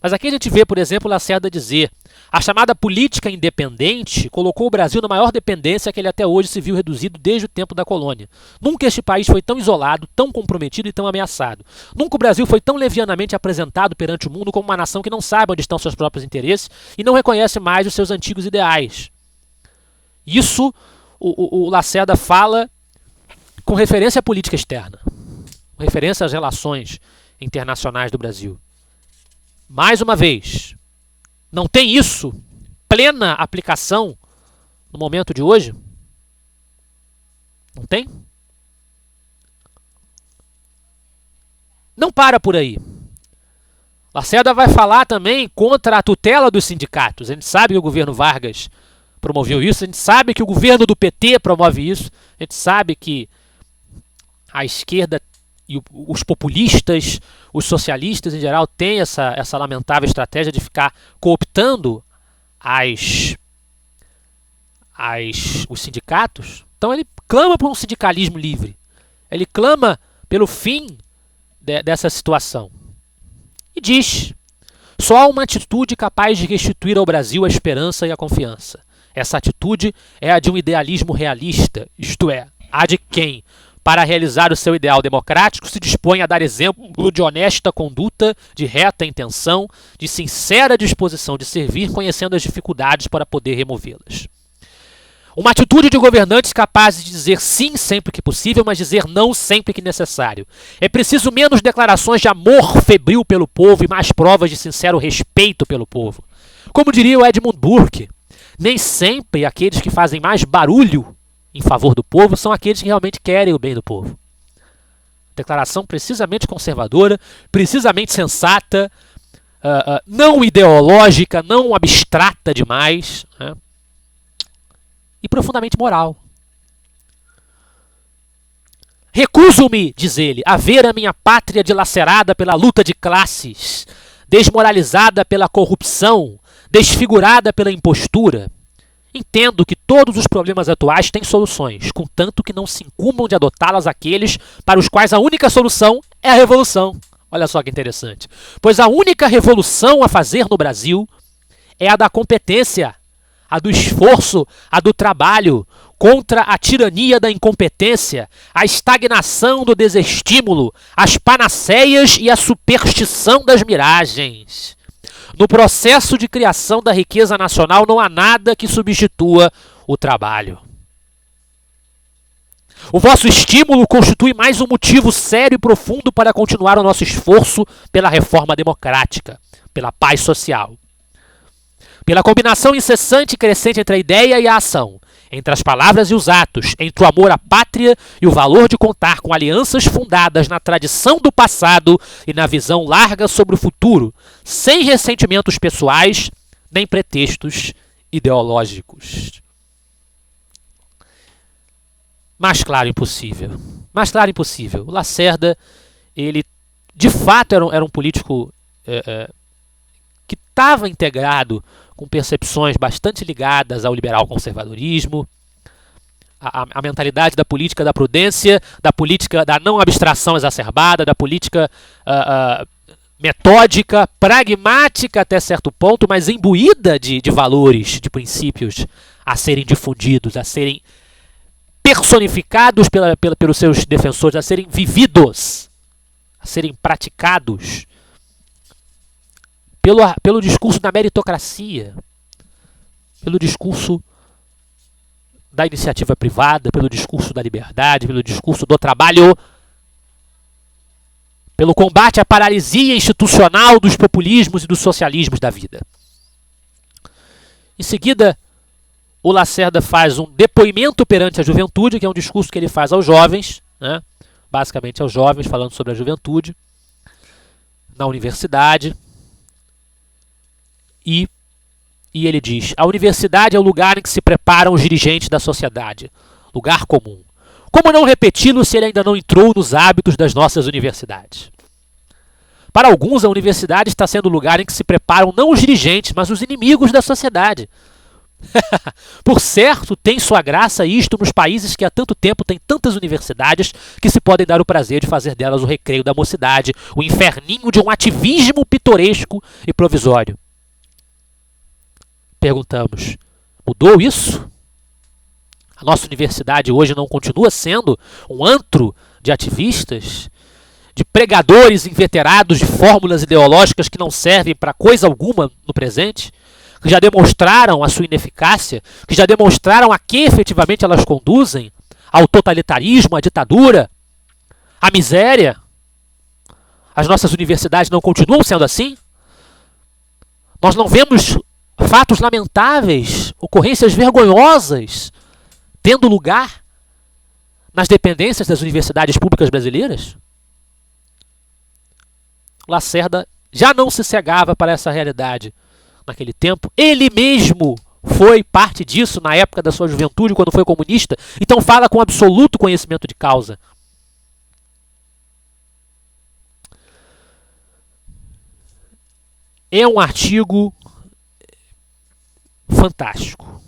Mas aqui a gente vê, por exemplo, Lacerda dizer: a chamada política independente colocou o Brasil na maior dependência que ele até hoje se viu reduzido desde o tempo da colônia. Nunca este país foi tão isolado, tão comprometido e tão ameaçado. Nunca o Brasil foi tão levianamente apresentado perante o mundo como uma nação que não sabe onde estão seus próprios interesses e não reconhece mais os seus antigos ideais. Isso o Lacerda fala com referência à política externa, com referência às relações internacionais do Brasil. Mais uma vez, não tem isso plena aplicação no momento de hoje? Não tem? Não para por aí. Lacerda vai falar também contra a tutela dos sindicatos. A gente sabe que o governo Vargas promoveu isso, a gente sabe que o governo do PT promove isso, a gente sabe que a esquerda e os populistas, os socialistas em geral, têm essa lamentável estratégia de ficar cooptando os sindicatos. Então ele clama por um sindicalismo livre, ele clama pelo fim dessa situação. E diz: só há uma atitude capaz de restituir ao Brasil a esperança e a confiança. Essa atitude é a de um idealismo realista, isto é, a de quem, para realizar o seu ideal democrático, se dispõe a dar exemplo de honesta conduta, de reta intenção, de sincera disposição de servir, conhecendo as dificuldades para poder removê-las. Uma atitude de governantes capazes de dizer sim sempre que possível, mas dizer não sempre que necessário. É preciso menos declarações de amor febril pelo povo e mais provas de sincero respeito pelo povo. Como diria o Edmund Burke, nem sempre aqueles que fazem mais barulho em favor do povo são aqueles que realmente querem o bem do povo. Declaração precisamente conservadora, precisamente sensata, não ideológica, não abstrata demais, né? E profundamente moral. Recuso-me, diz ele, a ver a minha pátria dilacerada pela luta de classes, desmoralizada pela corrupção, desfigurada pela impostura. Entendo que todos os problemas atuais têm soluções, contanto que não se incumbam de adotá-las aqueles para os quais a única solução é a revolução. Olha só que interessante. Pois a única revolução a fazer no Brasil é a da competência, a do esforço, a do trabalho, contra a tirania da incompetência, a estagnação do desestímulo, as panaceias e a superstição das miragens. No processo de criação da riqueza nacional não há nada que substitua o trabalho. O vosso estímulo constitui mais um motivo sério e profundo para continuar o nosso esforço pela reforma democrática, pela paz social. Pela combinação incessante e crescente entre a ideia e a ação, entre as palavras e os atos, entre o amor à pátria e o valor de contar com alianças fundadas na tradição do passado e na visão larga sobre o futuro, sem ressentimentos pessoais nem pretextos ideológicos. Mais claro impossível. Mais claro impossível. O Lacerda, ele de fato era um político que estava integrado com percepções bastante ligadas ao liberal conservadorismo, a mentalidade da política da prudência, da política da não abstração exacerbada, da política metódica, pragmática até certo ponto, mas imbuída de valores, de princípios a serem difundidos, a serem personificados pelos seus defensores, a serem vividos, a serem praticados pelo discurso da meritocracia, pelo discurso da iniciativa privada, pelo discurso da liberdade, pelo discurso do trabalho, pelo combate à paralisia institucional dos populismos e dos socialismos da vida. Em seguida, o Lacerda faz um depoimento perante a juventude, que é um discurso que ele faz aos jovens, né? Basicamente aos jovens, falando sobre a juventude, na universidade. E ele diz: a universidade é o lugar em que se preparam os dirigentes da sociedade, lugar comum. Como não repeti-lo se ele ainda não entrou nos hábitos das nossas universidades? Para alguns, a universidade está sendo o lugar em que se preparam não os dirigentes, mas os inimigos da sociedade. Por certo, tem sua graça isto nos países que há tanto tempo têm tantas universidades que se podem dar o prazer de fazer delas o recreio da mocidade, o inferninho de um ativismo pitoresco e provisório. Perguntamos, mudou isso? A nossa universidade hoje não continua sendo um antro de ativistas, de pregadores inveterados de fórmulas ideológicas que não servem para coisa alguma no presente, que já demonstraram a sua ineficácia, que já demonstraram a que efetivamente elas conduzem? Ao totalitarismo, à ditadura, à miséria? As nossas universidades não continuam sendo assim? Nós não vemos fatos lamentáveis, ocorrências vergonhosas, tendo lugar nas dependências das universidades públicas brasileiras? Lacerda já não se cegava para essa realidade naquele tempo. Ele mesmo foi parte disso na época da sua juventude, quando foi comunista. Então fala com absoluto conhecimento de causa. É um artigo fantástico.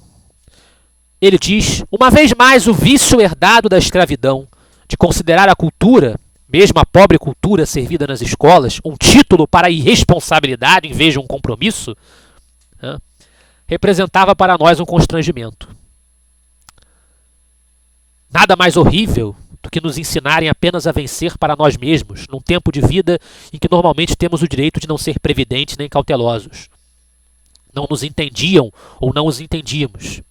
Ele diz, uma vez mais, o vício herdado da escravidão de considerar a cultura, mesmo a pobre cultura servida nas escolas, um título para a irresponsabilidade em vez de um compromisso, né, representava para nós um constrangimento. Nada mais horrível do que nos ensinarem apenas a vencer para nós mesmos, num tempo de vida em que normalmente temos o direito de não ser previdentes nem cautelosos. Não nos entendiam ou não os entendíamos.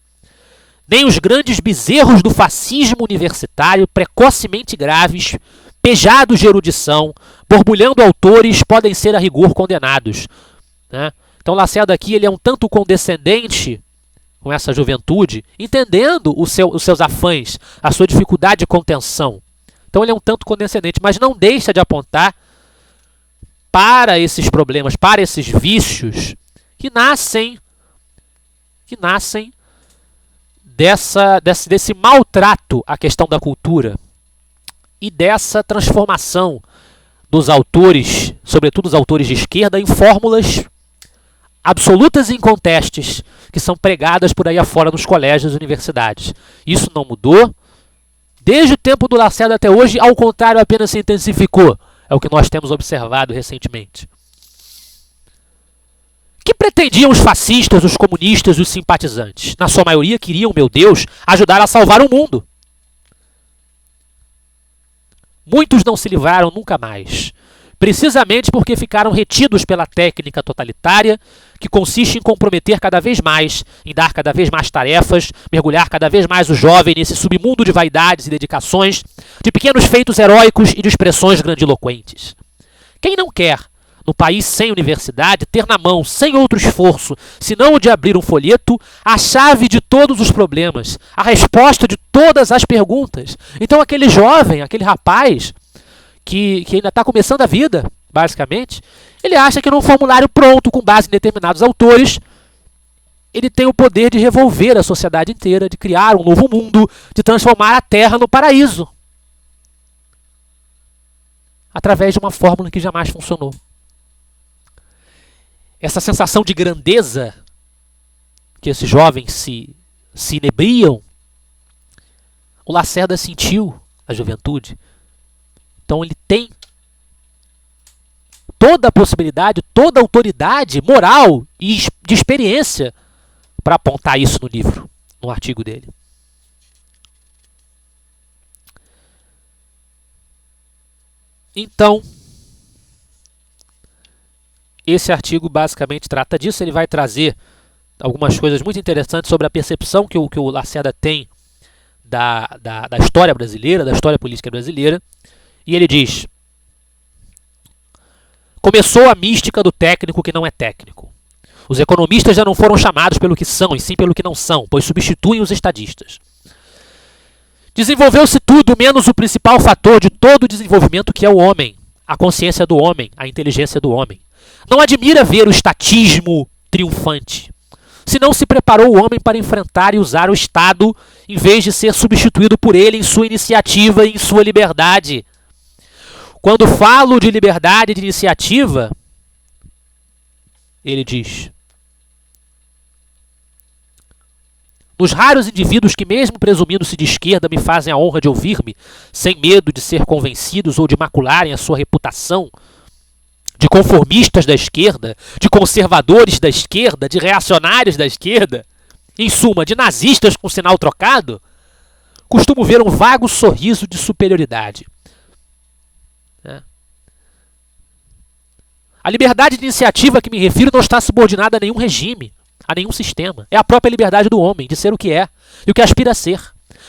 Nem os grandes bezerros do fascismo universitário, precocemente graves, pejados de erudição, borbulhando autores, podem ser a rigor condenados, né? Então Lacerda aqui ele é um tanto condescendente com essa juventude, entendendo os seus afãs, a sua dificuldade de contenção. Então ele é um tanto condescendente, mas não deixa de apontar para esses problemas, para esses vícios que nascem desse maltrato à questão da cultura e dessa transformação dos autores, sobretudo os autores de esquerda, em fórmulas absolutas e incontestes que são pregadas por aí afora nos colégios e universidades. Isso não mudou. Desde o tempo do Lacerda até hoje, ao contrário, apenas se intensificou. É o que nós temos observado recentemente. Que pretendiam os fascistas, os comunistas e os simpatizantes? Na sua maioria queriam, meu Deus, ajudar a salvar o mundo. Muitos não se livraram nunca mais, precisamente porque ficaram retidos pela técnica totalitária, que consiste em comprometer cada vez mais, em dar cada vez mais tarefas, mergulhar cada vez mais o jovem nesse submundo de vaidades e dedicações, de pequenos feitos heróicos e de expressões grandiloquentes. Quem não quer, no país sem universidade, ter na mão, sem outro esforço, senão o de abrir um folheto, a chave de todos os problemas, a resposta de todas as perguntas? Então aquele jovem, aquele rapaz, que ainda está começando a vida, basicamente, ele acha que num formulário pronto, com base em determinados autores, ele tem o poder de revolver a sociedade inteira, de criar um novo mundo, de transformar a Terra no paraíso, através de uma fórmula que jamais funcionou. Essa sensação de grandeza que esses jovens se inebriam O Lacerda sentiu a juventude. Então ele tem toda a possibilidade, toda a autoridade moral e de experiência para apontar isso no livro, no artigo dele. Então, esse artigo basicamente trata disso. Ele vai trazer algumas coisas muito interessantes sobre a percepção que o Lacerda tem da história brasileira, da história política brasileira. E ele diz: começou a mística do técnico que não é técnico. Os economistas já não foram chamados pelo que são, e sim pelo que não são, pois substituem os estadistas. Desenvolveu-se tudo menos o principal fator de todo o desenvolvimento, que é o homem, a consciência do homem, a inteligência do homem. Não admira ver o estatismo triunfante. Se não se preparou o homem para enfrentar e usar o Estado, em vez de ser substituído por ele em sua iniciativa e em sua liberdade. Quando falo de liberdade de iniciativa, ele diz: nos raros indivíduos que, mesmo presumindo-se de esquerda, me fazem a honra de ouvir-me, sem medo de ser convencidos ou de macularem a sua reputação, de conformistas da esquerda, de conservadores da esquerda, de reacionários da esquerda, em suma, de nazistas com sinal trocado, costumo ver um vago sorriso de superioridade. A liberdade de iniciativa a que me refiro não está subordinada a nenhum regime, a nenhum sistema. É a própria liberdade do homem de ser o que é e o que aspira a ser.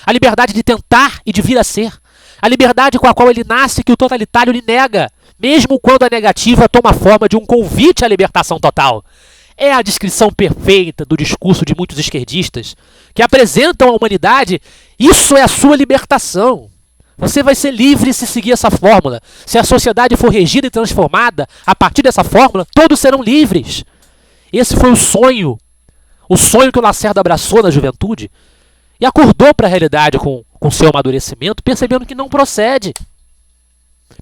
A liberdade de tentar e de vir a ser. A liberdade com a qual ele nasce, que o totalitário lhe nega, mesmo quando a negativa toma a forma de um convite à libertação total. É a descrição perfeita do discurso de muitos esquerdistas que apresentam à humanidade: isso é a sua libertação. Você vai ser livre se seguir essa fórmula. Se a sociedade for regida e transformada a partir dessa fórmula, todos serão livres. Esse foi o sonho que o Lacerda abraçou na juventude e acordou para a realidade com seu amadurecimento, percebendo que não procede.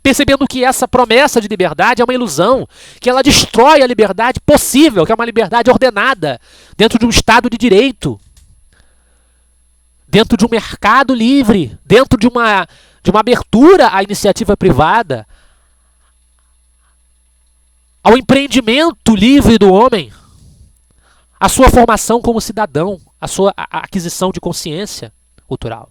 Percebendo que essa promessa de liberdade é uma ilusão, que ela destrói a liberdade possível, que é uma liberdade ordenada, dentro de um Estado de direito, dentro de um mercado livre, dentro de uma abertura à iniciativa privada, ao empreendimento livre do homem, a sua formação como cidadão, a sua aquisição de consciência cultural.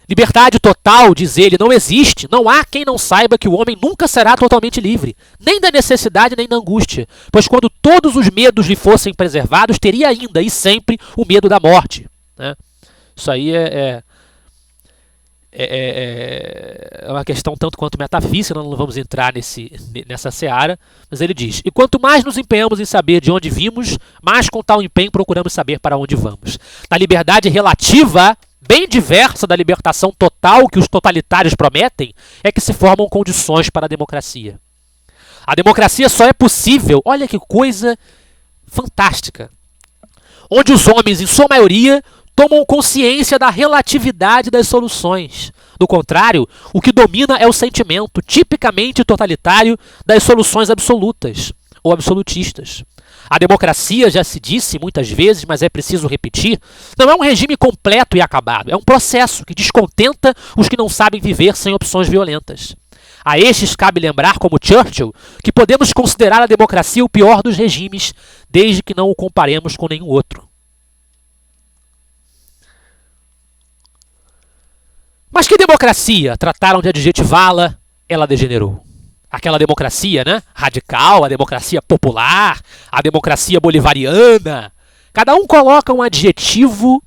Liberdade total, diz ele, não existe. Não há quem não saiba que o homem nunca será totalmente livre, nem da necessidade nem da angústia, pois quando todos os medos lhe fossem preservados, teria ainda e sempre o medo da morte. Né? Isso aí é uma questão tanto quanto metafísica, nós não vamos entrar nessa seara, mas ele diz: e quanto mais nos empenhamos em saber de onde vimos, mais com tal empenho procuramos saber para onde vamos. Na liberdade relativa, bem diversa da libertação total que os totalitários prometem, é que se formam condições para a democracia. A democracia só é possível, olha que coisa fantástica, onde os homens, em sua maioria, tomam consciência da relatividade das soluções. Do contrário, o que domina é o sentimento, tipicamente totalitário, das soluções absolutas ou absolutistas. A democracia, já se disse muitas vezes, mas é preciso repetir, não é um regime completo e acabado. É um processo que descontenta os que não sabem viver sem opções violentas. A estes cabe lembrar, como Churchill, que podemos considerar a democracia o pior dos regimes, desde que não o comparemos com nenhum outro. Mas que democracia? Trataram de adjetivá-la, ela degenerou. Aquela democracia, né? Radical, a democracia popular, a democracia bolivariana. Cada um coloca um adjetivo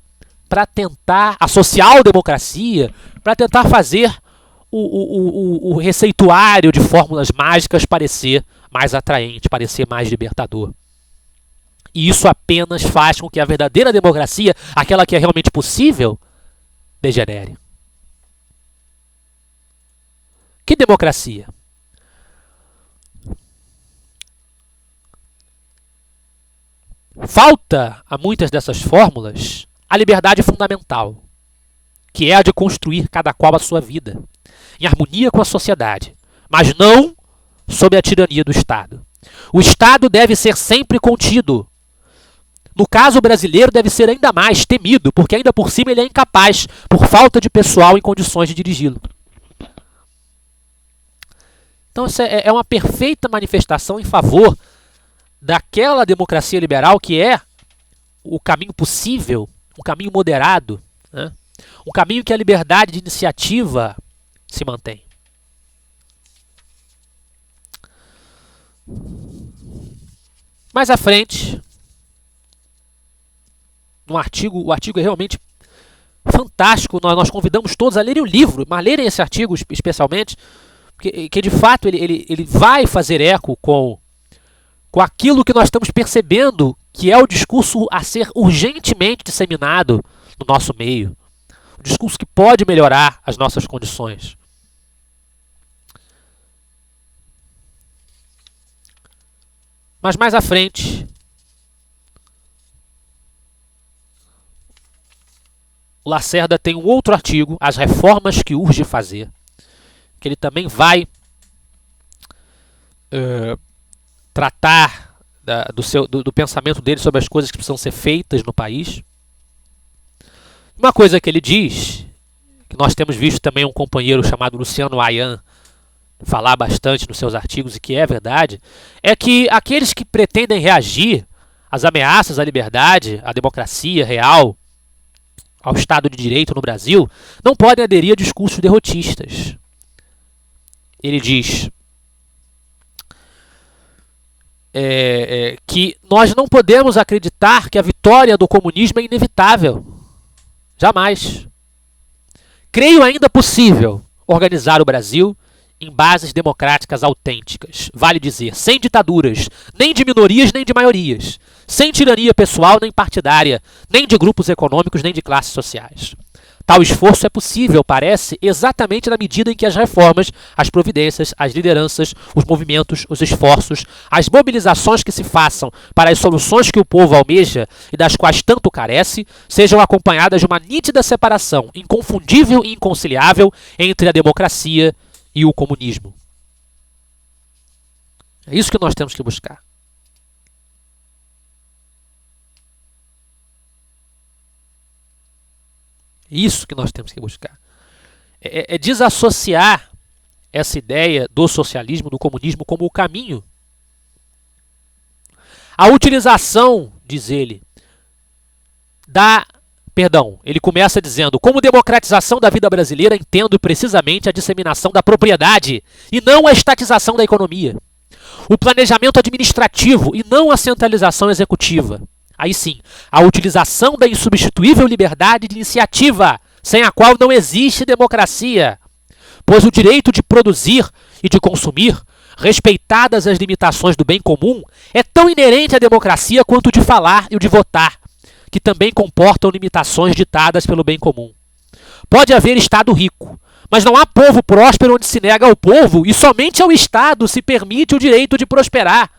para tentar, a social-democracia, para tentar fazer o receituário de fórmulas mágicas parecer mais atraente, parecer mais libertador. E isso apenas faz com que a verdadeira democracia, aquela que é realmente possível, degenere. Que democracia? Falta a muitas dessas fórmulas a liberdade fundamental, que é a de construir cada qual a sua vida, em harmonia com a sociedade, mas não sob a tirania do Estado. O Estado deve ser sempre contido. No caso brasileiro, deve ser ainda mais temido, porque ainda por cima ele é incapaz, por falta de pessoal em condições de dirigi-lo. Então, isso é uma perfeita manifestação em favor daquela democracia liberal que é o caminho possível, um caminho moderado, né? Um caminho que a liberdade de iniciativa se mantém. Mais à frente, no artigo, o artigo é realmente fantástico, nós convidamos todos a lerem o livro, mas lerem esse artigo especialmente, que de fato ele vai fazer eco com aquilo que nós estamos percebendo que é o discurso a ser urgentemente disseminado no nosso meio. Um discurso que pode melhorar as nossas condições. Mas mais à frente, o Lacerda tem um outro artigo, As Reformas que Urge Fazer, que ele também vai tratar do pensamento dele sobre as coisas que precisam ser feitas no país. Uma coisa que ele diz, que nós temos visto também um companheiro chamado Luciano Ayan falar bastante nos seus artigos, e que é verdade, é que aqueles que pretendem reagir às ameaças à liberdade, à democracia real, ao Estado de Direito no Brasil, não podem aderir a discursos derrotistas. Ele diz que nós não podemos acreditar que a vitória do comunismo é inevitável. Jamais. Creio ainda possível organizar o Brasil em bases democráticas autênticas. Vale dizer, sem ditaduras, nem de minorias nem de maiorias. Sem tirania pessoal nem partidária, nem de grupos econômicos nem de classes sociais. Tal esforço é possível, parece, exatamente na medida em que as reformas, as providências, as lideranças, os movimentos, os esforços, as mobilizações que se façam para as soluções que o povo almeja e das quais tanto carece, sejam acompanhadas de uma nítida separação, inconfundível e inconciliável, entre a democracia e o comunismo. É isso que nós temos que buscar. Isso que nós temos que buscar. É desassociar essa ideia do socialismo, do comunismo, como o caminho. A utilização, diz ele, ele começa dizendo, como democratização da vida brasileira, entendo precisamente a disseminação da propriedade e não a estatização da economia. O planejamento administrativo e não a centralização executiva. Aí sim, a utilização da insubstituível liberdade de iniciativa, sem a qual não existe democracia, pois o direito de produzir e de consumir, respeitadas as limitações do bem comum, é tão inerente à democracia quanto o de falar e o de votar, que também comportam limitações ditadas pelo bem comum. Pode haver Estado rico, mas não há povo próspero onde se nega ao povo e somente ao Estado se permite o direito de prosperar.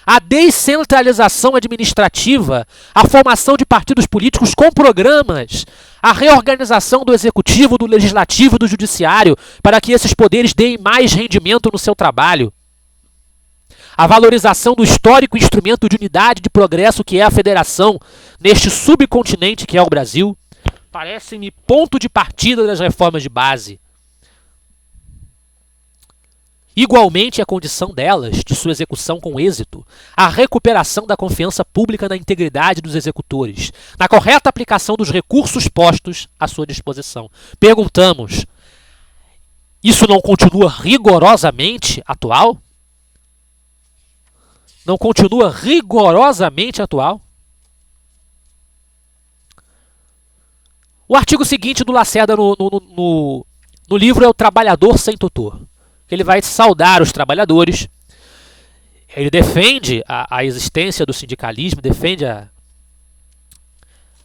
A descentralização administrativa, a formação de partidos políticos com programas, a reorganização do executivo, do legislativo e do judiciário para que esses poderes deem mais rendimento no seu trabalho. A valorização do histórico instrumento de unidade de progresso que é a federação neste subcontinente que é o Brasil, parecem-me ponto de partida das reformas de base. Igualmente, a condição delas, de sua execução com êxito, a recuperação da confiança pública na integridade dos executores, na correta aplicação dos recursos postos à sua disposição. Perguntamos, isso não continua rigorosamente atual? Não continua rigorosamente atual? O artigo seguinte do Lacerda no livro é o Trabalhador Sem Tutor. Ele vai saudar os trabalhadores, ele defende a existência do sindicalismo, defende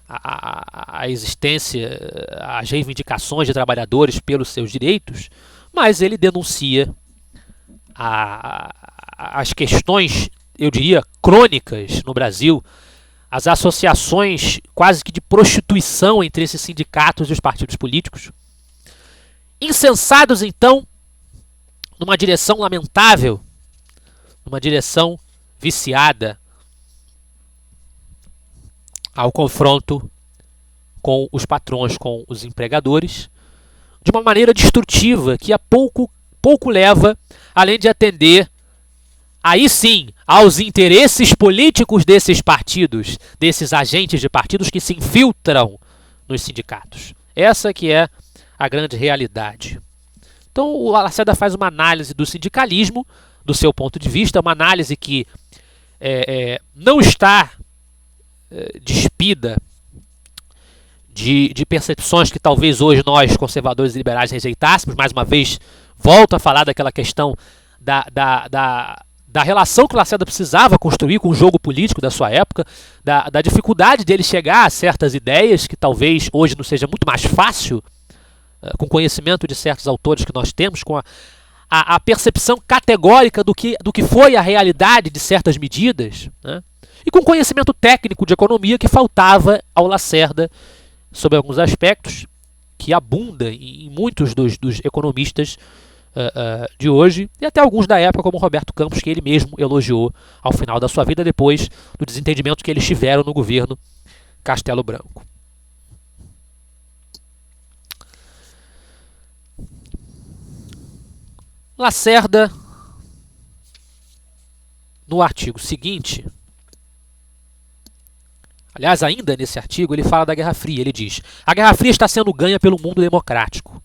a existência, as reivindicações de trabalhadores pelos seus direitos, mas ele denuncia as questões, eu diria, crônicas no Brasil, as associações quase que de prostituição entre esses sindicatos e os partidos políticos. Insensados, então, numa direção lamentável, numa direção viciada. ao confronto com os patrões, com os empregadores, de uma maneira destrutiva que a pouco leva, além de atender, aí sim, aos interesses políticos desses partidos, desses agentes de partidos que se infiltram nos sindicatos. Essa que é a grande realidade. Então o Lacerda faz uma análise do sindicalismo, do seu ponto de vista, uma análise que não está despida de percepções que talvez hoje nós, conservadores e liberais, rejeitássemos. Mais uma vez, volto a falar daquela questão da relação que o Lacerda precisava construir com o jogo político da sua época, da dificuldade dele chegar a certas ideias, que talvez hoje não seja muito mais fácil, com conhecimento de certos autores que nós temos, com a percepção categórica do que foi a realidade de certas medidas, né? E com conhecimento técnico de economia que faltava ao Lacerda sobre alguns aspectos, que abunda em muitos dos economistas de hoje, e até alguns da época, como Roberto Campos, que ele mesmo elogiou ao final da sua vida, depois do desentendimento que eles tiveram no governo Castelo Branco. Lacerda, no artigo seguinte, aliás, ainda nesse artigo, ele fala da Guerra Fria. Ele diz: a Guerra Fria está sendo ganha pelo mundo democrático.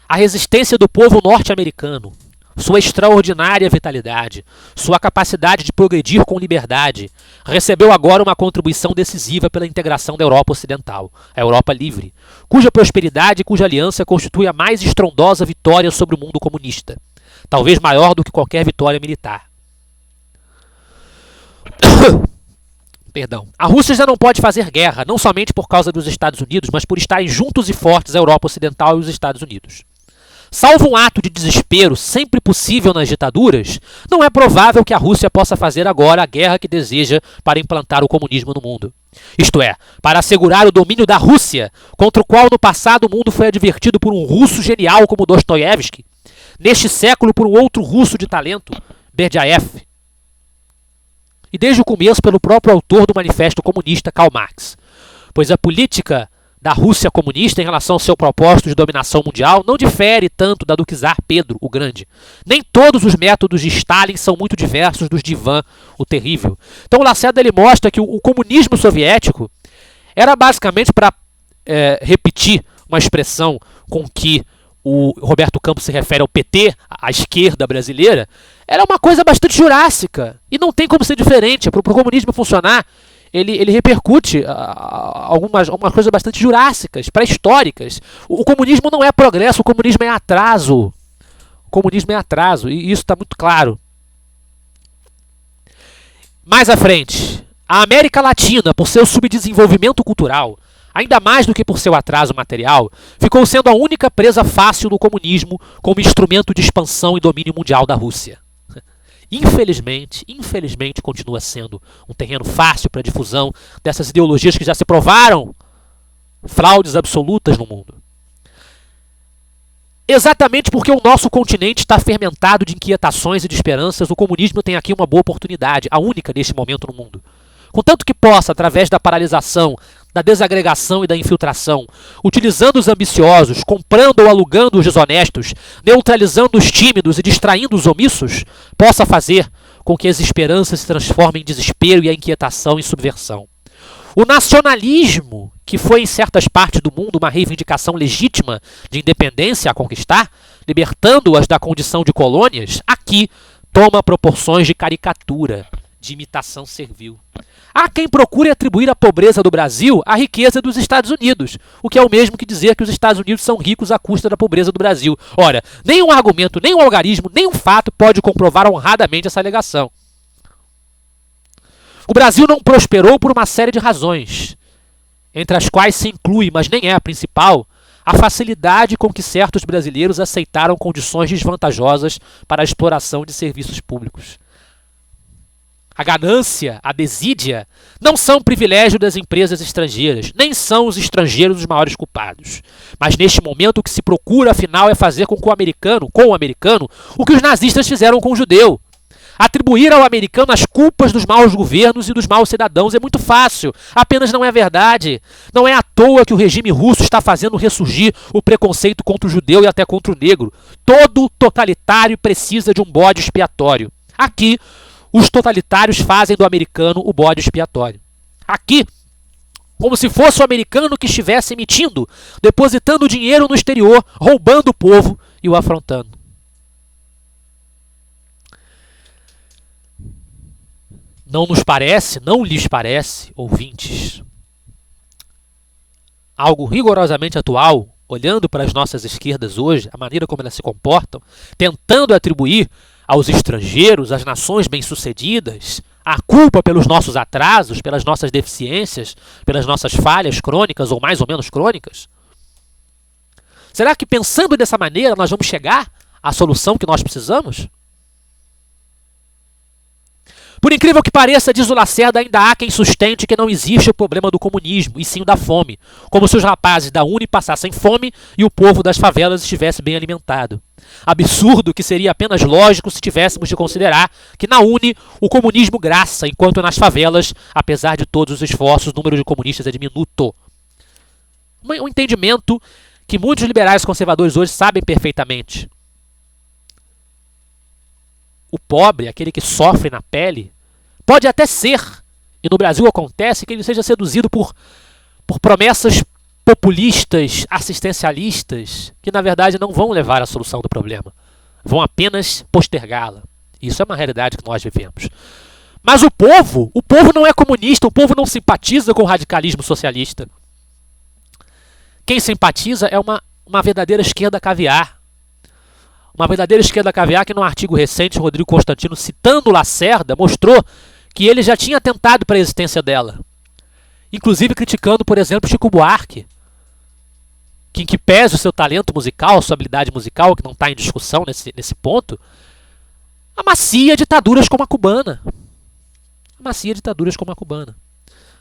A resistência do povo norte-americano, sua extraordinária vitalidade, sua capacidade de progredir com liberdade, recebeu agora uma contribuição decisiva pela integração da Europa Ocidental, a Europa livre, cuja prosperidade e cuja aliança constitui a mais estrondosa vitória sobre o mundo comunista, talvez maior do que qualquer vitória militar. Perdão. A Rússia já não pode fazer guerra, não somente por causa dos Estados Unidos, mas por estarem juntos e fortes a Europa Ocidental e os Estados Unidos. Salvo um ato de desespero sempre possível nas ditaduras, não é provável que a Rússia possa fazer agora a guerra que deseja para implantar o comunismo no mundo. Isto é, para assegurar o domínio da Rússia, contra o qual no passado o mundo foi advertido por um russo genial como Dostoiévski, neste século por um outro russo de talento, Berdyaev, e desde o começo pelo próprio autor do Manifesto Comunista, Karl Marx. Pois a política da Rússia comunista em relação ao seu propósito de dominação mundial não difere tanto da do czar Pedro o Grande. Nem todos os métodos de Stalin são muito diversos dos de Ivan o Terrível. Então o Lacerda ele mostra que o comunismo soviético era basicamente, para repetir uma expressão com que o Roberto Campos se refere ao PT, à esquerda brasileira, era uma coisa bastante jurássica. E não tem como ser diferente. Para o comunismo funcionar, ele repercute algumas coisas bastante jurássicas, pré-históricas. O comunismo não é progresso, o comunismo é atraso. O comunismo é atraso, e isso está muito claro. Mais à frente, a América Latina, por seu subdesenvolvimento cultural, ainda mais do que por seu atraso material, ficou sendo a única presa fácil do comunismo como instrumento de expansão e domínio mundial da Rússia. Infelizmente, continua sendo um terreno fácil para a difusão dessas ideologias que já se provaram fraudes absolutas no mundo. Exatamente porque o nosso continente está fermentado de inquietações e de esperanças, o comunismo tem aqui uma boa oportunidade, a única neste momento no mundo. Contanto que possa, através da paralisação, da desagregação e da infiltração, utilizando os ambiciosos, comprando ou alugando os desonestos, neutralizando os tímidos e distraindo os omissos, possa fazer com que as esperanças se transformem em desespero e a inquietação em subversão. O nacionalismo, que foi em certas partes do mundo uma reivindicação legítima de independência a conquistar, libertando-as da condição de colônias, aqui toma proporções de caricatura, de imitação servil. Há quem procure atribuir à pobreza do Brasil a riqueza dos Estados Unidos, o que é o mesmo que dizer que os Estados Unidos são ricos à custa da pobreza do Brasil. Ora, nenhum argumento, nenhum algarismo, nenhum fato pode comprovar honradamente essa alegação. O Brasil não prosperou por uma série de razões, entre as quais se inclui, mas nem é a principal, a facilidade com que certos brasileiros aceitaram condições desvantajosas para a exploração de serviços públicos. A ganância, a desídia, não são privilégio das empresas estrangeiras, nem são os estrangeiros os maiores culpados. Mas neste momento o que se procura, afinal, é fazer com o americano, o que os nazistas fizeram com o judeu. Atribuir ao americano as culpas dos maus governos e dos maus cidadãos é muito fácil, apenas não é verdade. Não é à toa que o regime russo está fazendo ressurgir o preconceito contra o judeu e até contra o negro. Todo totalitário precisa de um bode expiatório. Aqui, os totalitários fazem do americano o bode expiatório. Aqui, como se fosse o americano que estivesse emitindo, depositando dinheiro no exterior, roubando o povo e o afrontando. Não nos parece, não lhes parece, ouvintes, algo rigorosamente atual, olhando para as nossas esquerdas hoje, a maneira como elas se comportam, tentando atribuir aos estrangeiros, às nações bem-sucedidas, a culpa pelos nossos atrasos, pelas nossas deficiências, pelas nossas falhas crônicas ou mais ou menos crônicas? Será que pensando dessa maneira nós vamos chegar à solução que nós precisamos? Por incrível que pareça, diz o Lacerda, ainda há quem sustente que não existe o problema do comunismo, e sim o da fome, como se os rapazes da Uni passassem fome e o povo das favelas estivesse bem alimentado. Absurdo que seria apenas lógico se tivéssemos de considerar que na Uni o comunismo graça, enquanto nas favelas, apesar de todos os esforços, o número de comunistas é diminuto. Um entendimento que muitos liberais conservadores hoje sabem perfeitamente. O pobre, aquele que sofre na pele, pode até ser, e no Brasil acontece, que ele seja seduzido por promessas populistas, assistencialistas, que na verdade não vão levar à solução do problema. Vão apenas postergá-la. Isso é uma realidade que nós vivemos. Mas o povo não é comunista, o povo não simpatiza com o radicalismo socialista. Quem simpatiza é uma verdadeira esquerda caviar. Uma verdadeira esquerda caviar que, num artigo recente, Rodrigo Constantino, citando Lacerda, mostrou que ele já tinha atentado para a existência dela. Inclusive criticando, por exemplo, Chico Buarque, que, em que pese o seu talento musical, sua habilidade musical, que não está em discussão nesse ponto, amacia ditaduras como a cubana. Amacia ditaduras como a cubana.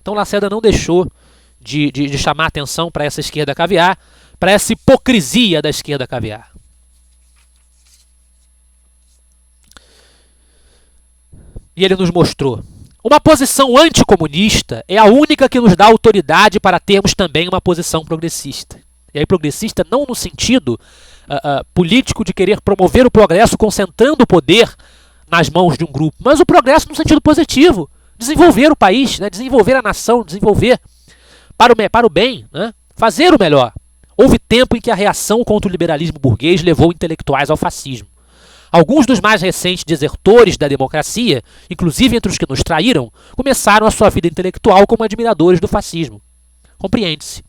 Então Lacerda não deixou de chamar atenção para essa esquerda caviar, para essa hipocrisia da esquerda caviar. E ele nos mostrou. Uma posição anticomunista é a única que nos dá autoridade para termos também uma posição progressista. E aí progressista não no sentido político de querer promover o progresso concentrando o poder nas mãos de um grupo, mas o progresso no sentido positivo. Desenvolver o país, né? Desenvolver a nação, desenvolver para o bem, né? Fazer o melhor. Houve tempo em que a reação contra o liberalismo burguês levou intelectuais ao fascismo. Alguns dos mais recentes desertores da democracia, inclusive entre os que nos traíram, começaram a sua vida intelectual como admiradores do fascismo. Compreende-se.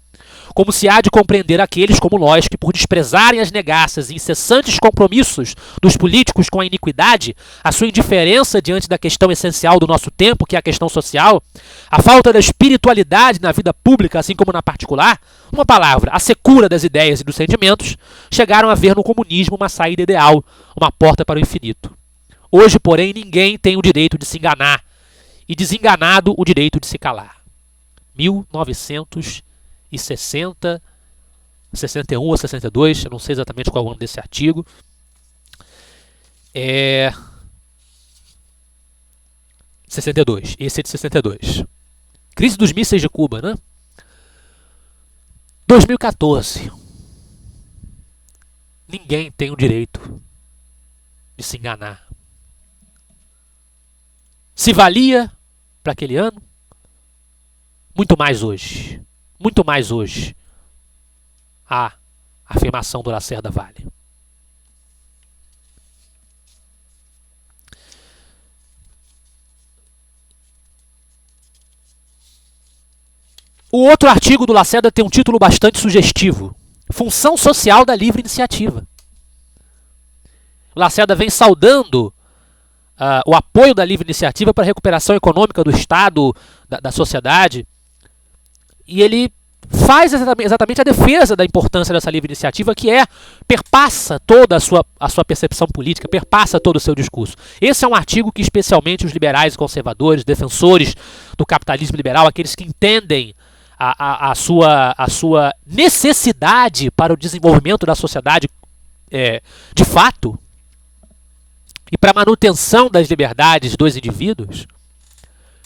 Como se há de compreender aqueles como nós que, por desprezarem as negaças e incessantes compromissos dos políticos com a iniquidade, a sua indiferença diante da questão essencial do nosso tempo, que é a questão social, a falta da espiritualidade na vida pública, assim como na particular, uma palavra, a secura das ideias e dos sentimentos, chegaram a ver no comunismo uma saída ideal, uma porta para o infinito. Hoje, porém, ninguém tem o direito de se enganar, e desenganado o direito de se calar. 1960, 61 ou 62, eu não sei exatamente qual é o ano desse artigo. 62, esse é de 62. Crise dos mísseis de Cuba, né? 2014. Ninguém tem o direito de se enganar. Se valia para aquele ano, muito mais hoje. Muito mais hoje. A afirmação do Lacerda vale. O outro artigo do Lacerda tem um título bastante sugestivo. Função social da livre iniciativa. O Lacerda vem saudando o apoio da livre iniciativa para a recuperação econômica do Estado, da sociedade. E ele faz exatamente a defesa da importância dessa livre iniciativa, que perpassa toda a sua percepção política, perpassa todo o seu discurso. Esse é um artigo que especialmente os liberais e conservadores, defensores do capitalismo liberal, aqueles que entendem a sua necessidade para o desenvolvimento da sociedade de fato, e para a manutenção das liberdades dos indivíduos,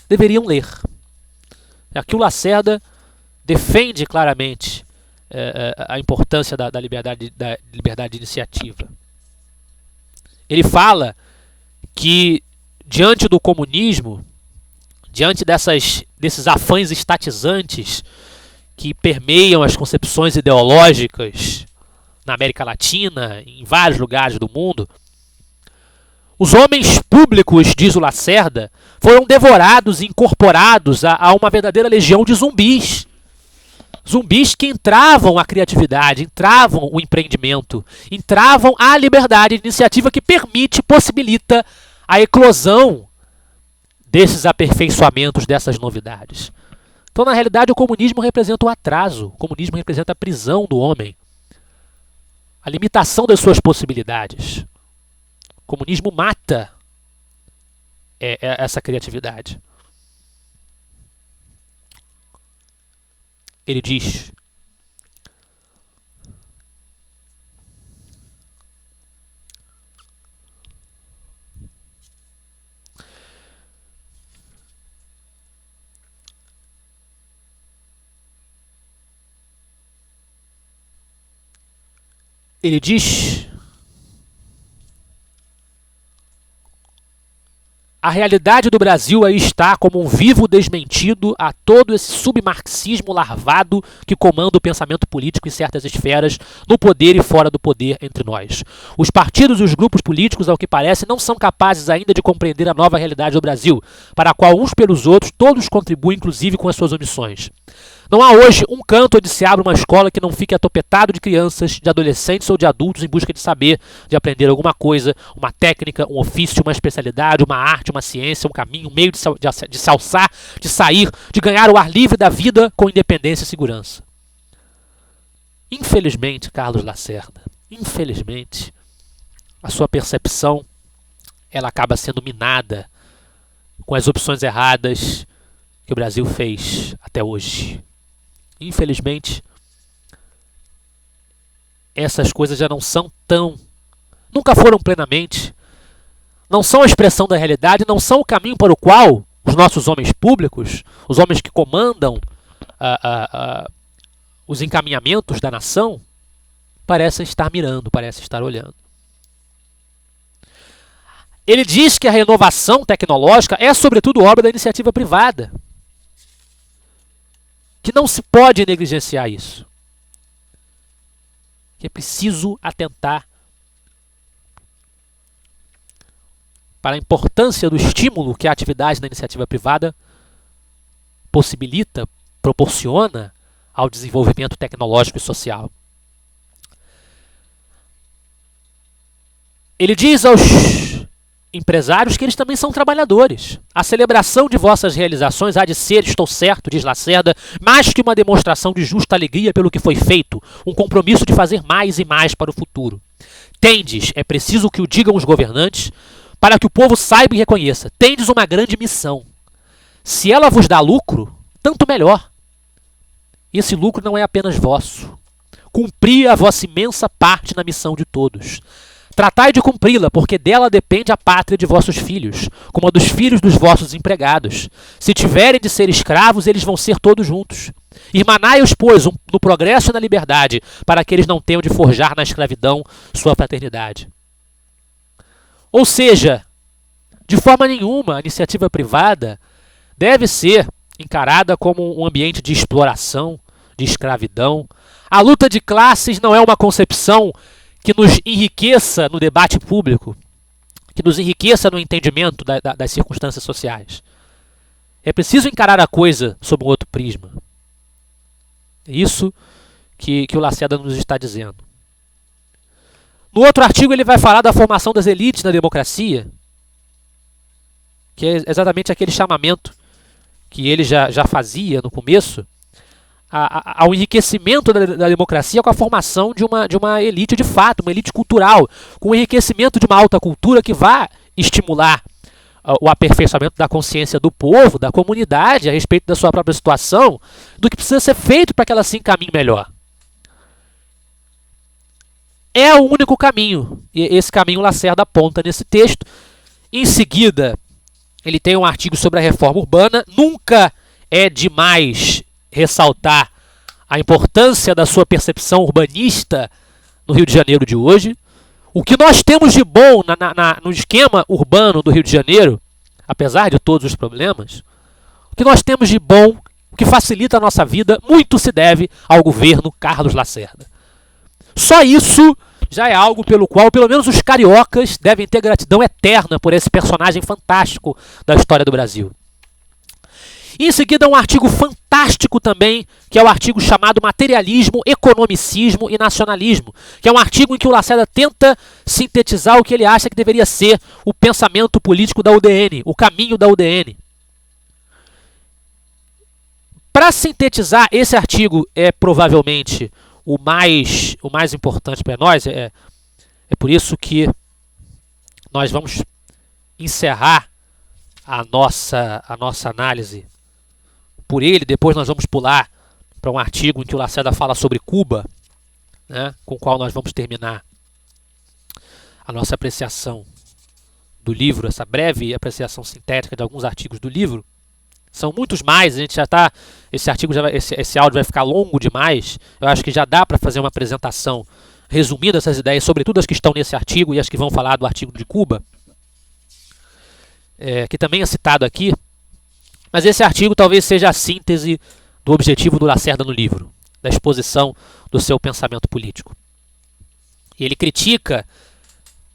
deveriam ler. Aqui o Lacerda defende claramente a importância da liberdade de iniciativa. Ele fala que, diante do comunismo, diante desses afãs estatizantes que permeiam as concepções ideológicas na América Latina, em vários lugares do mundo, os homens públicos, diz o Lacerda, foram devorados e incorporados a uma verdadeira legião de zumbis. Zumbis que entravam a criatividade, entravam o empreendimento, entravam a liberdade de iniciativa que permite, possibilita a eclosão desses aperfeiçoamentos, dessas novidades. Então, na realidade, o comunismo representa o atraso, o comunismo representa a prisão do homem, a limitação das suas possibilidades. O comunismo mata essa criatividade. Ele diz: a realidade do Brasil aí está como um vivo desmentido a todo esse submarxismo larvado que comanda o pensamento político em certas esferas, no poder e fora do poder entre nós. Os partidos e os grupos políticos, ao que parece, não são capazes ainda de compreender a nova realidade do Brasil, para a qual uns pelos outros todos contribuem, inclusive com as suas omissões. Não há hoje um canto onde se abre uma escola que não fique atopetado de crianças, de adolescentes ou de adultos em busca de saber, de aprender alguma coisa, uma técnica, um ofício, uma especialidade, uma arte, uma ciência, um caminho, um meio de se alçar, de sair, de ganhar o ar livre da vida com independência e segurança. Infelizmente, Carlos Lacerda, infelizmente, a sua percepção ela acaba sendo minada com as opções erradas que o Brasil fez até hoje. Infelizmente, essas coisas já não são nunca foram plenamente, não são a expressão da realidade, não são o caminho para o qual os nossos homens públicos, os homens que comandam os encaminhamentos da nação, parecem estar mirando, parecem estar olhando. Ele diz que a renovação tecnológica é, sobretudo, obra da iniciativa privada. Que não se pode negligenciar isso. Que é preciso atentar para a importância do estímulo que a atividade da iniciativa privada possibilita, proporciona ao desenvolvimento tecnológico e social. Ele diz aos empresários que eles também são trabalhadores. A celebração de vossas realizações há de ser, estou certo, diz Lacerda, mais que uma demonstração de justa alegria pelo que foi feito, um compromisso de fazer mais e mais para o futuro. Tendes, é preciso que o digam os governantes, para que o povo saiba e reconheça, tendes uma grande missão. Se ela vos dá lucro, tanto melhor. E esse lucro não é apenas vosso. Cumpri a vossa imensa parte na missão de todos. Tratai de cumpri-la, porque dela depende a pátria de vossos filhos, como a dos filhos dos vossos empregados. Se tiverem de ser escravos, eles vão ser todos juntos. Irmanai-os, pois, no progresso e na liberdade, para que eles não tenham de forjar na escravidão sua fraternidade. Ou seja, de forma nenhuma a iniciativa privada deve ser encarada como um ambiente de exploração, de escravidão. A luta de classes não é uma concepção que nos enriqueça no debate público, que nos enriqueça no entendimento das circunstâncias sociais. É preciso encarar a coisa sob um outro prisma. É isso que o Lacerda nos está dizendo. No outro artigo ele vai falar da formação das elites na democracia, que é exatamente aquele chamamento que ele já fazia no começo, ao enriquecimento da democracia com a formação de uma elite de fato, uma elite cultural, com o enriquecimento de uma alta cultura que vai estimular o aperfeiçoamento da consciência do povo, da comunidade, a respeito da sua própria situação, do que precisa ser feito para que ela se encaminhe melhor. é o único caminho. E esse caminho Lacerda aponta nesse texto. Em seguida, ele tem um artigo sobre a reforma urbana. Nunca é demais ressaltar a importância da sua percepção urbanista no Rio de Janeiro de hoje. O que nós temos de bom no esquema urbano do Rio de Janeiro, apesar de todos os problemas, o que nós temos de bom, o que facilita a nossa vida, muito se deve ao governo Carlos Lacerda. Só isso já é algo pelo qual, pelo menos os cariocas, devem ter gratidão eterna por esse personagem fantástico da história do Brasil. E em seguida, um artigo fantástico também, que é o artigo chamado Materialismo, Economicismo e Nacionalismo, que é um artigo em que o Lacerda tenta sintetizar o que ele acha que deveria ser o pensamento político da UDN, o caminho da UDN. Para sintetizar, esse artigo é provavelmente o mais importante para nós, é por isso que nós vamos encerrar a nossa análise por ele. Depois nós vamos pular para um artigo em que o Lacerda fala sobre Cuba, né, com o qual nós vamos terminar a nossa apreciação do livro, essa breve apreciação sintética de alguns artigos do livro. São muitos mais, a gente já está. Esse áudio vai ficar longo demais. Eu acho que já dá para fazer uma apresentação resumindo essas ideias, sobretudo as que estão nesse artigo e as que vão falar do artigo de Cuba, que também é citado aqui. Mas esse artigo talvez seja a síntese do objetivo do Lacerda no livro, da exposição do seu pensamento político. E ele critica,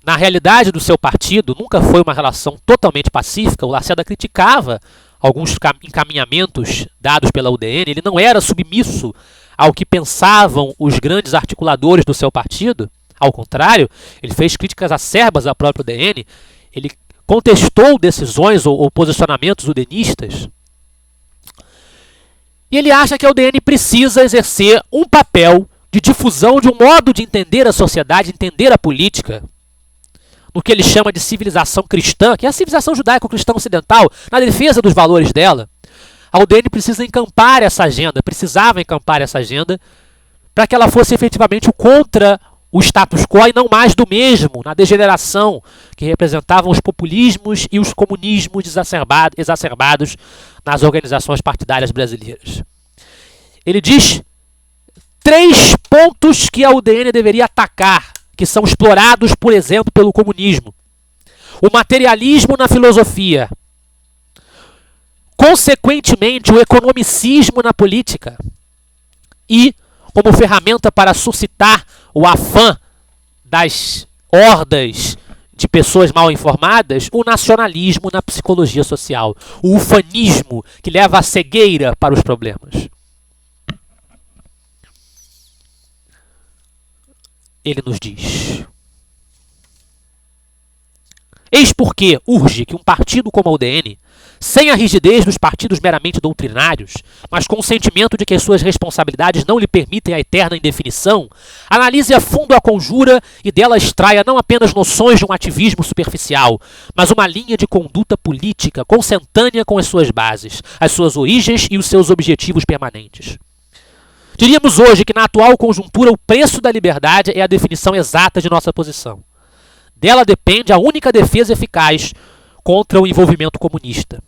na realidade do seu partido, nunca foi uma relação totalmente pacífica. O Lacerda criticava alguns encaminhamentos dados pela UDN, ele não era submisso ao que pensavam os grandes articuladores do seu partido. Ao contrário, ele fez críticas acerbas à própria UDN, ele contestou decisões ou posicionamentos udenistas. E ele acha que a UDN precisa exercer um papel de difusão de um modo de entender a sociedade, entender a política, no que ele chama de civilização cristã, que é a civilização judaico-cristã ocidental, na defesa dos valores dela. A UDN precisa encampar essa agenda, precisava encampar essa agenda, para que ela fosse efetivamente contra o status quo e não mais do mesmo, na degeneração que representavam os populismos e os comunismos exacerbados nas organizações partidárias brasileiras. Ele diz 3 pontos que a UDN deveria atacar, que são explorados, por exemplo, pelo comunismo. O materialismo na filosofia. Consequentemente, o economicismo na política. E, como ferramenta para suscitar o afã das hordas de pessoas mal informadas, o nacionalismo na psicologia social. O ufanismo, que leva à cegueira para os problemas. Ele nos diz: eis porque urge que um partido como a UDN, sem a rigidez dos partidos meramente doutrinários, mas com o sentimento de que as suas responsabilidades não lhe permitem a eterna indefinição, analise a fundo a conjura e dela extraia não apenas noções de um ativismo superficial, mas uma linha de conduta política consentânea com as suas bases, as suas origens e os seus objetivos permanentes. Diríamos hoje que na atual conjuntura o preço da liberdade é a definição exata de nossa posição. Dela depende a única defesa eficaz contra o envolvimento comunista.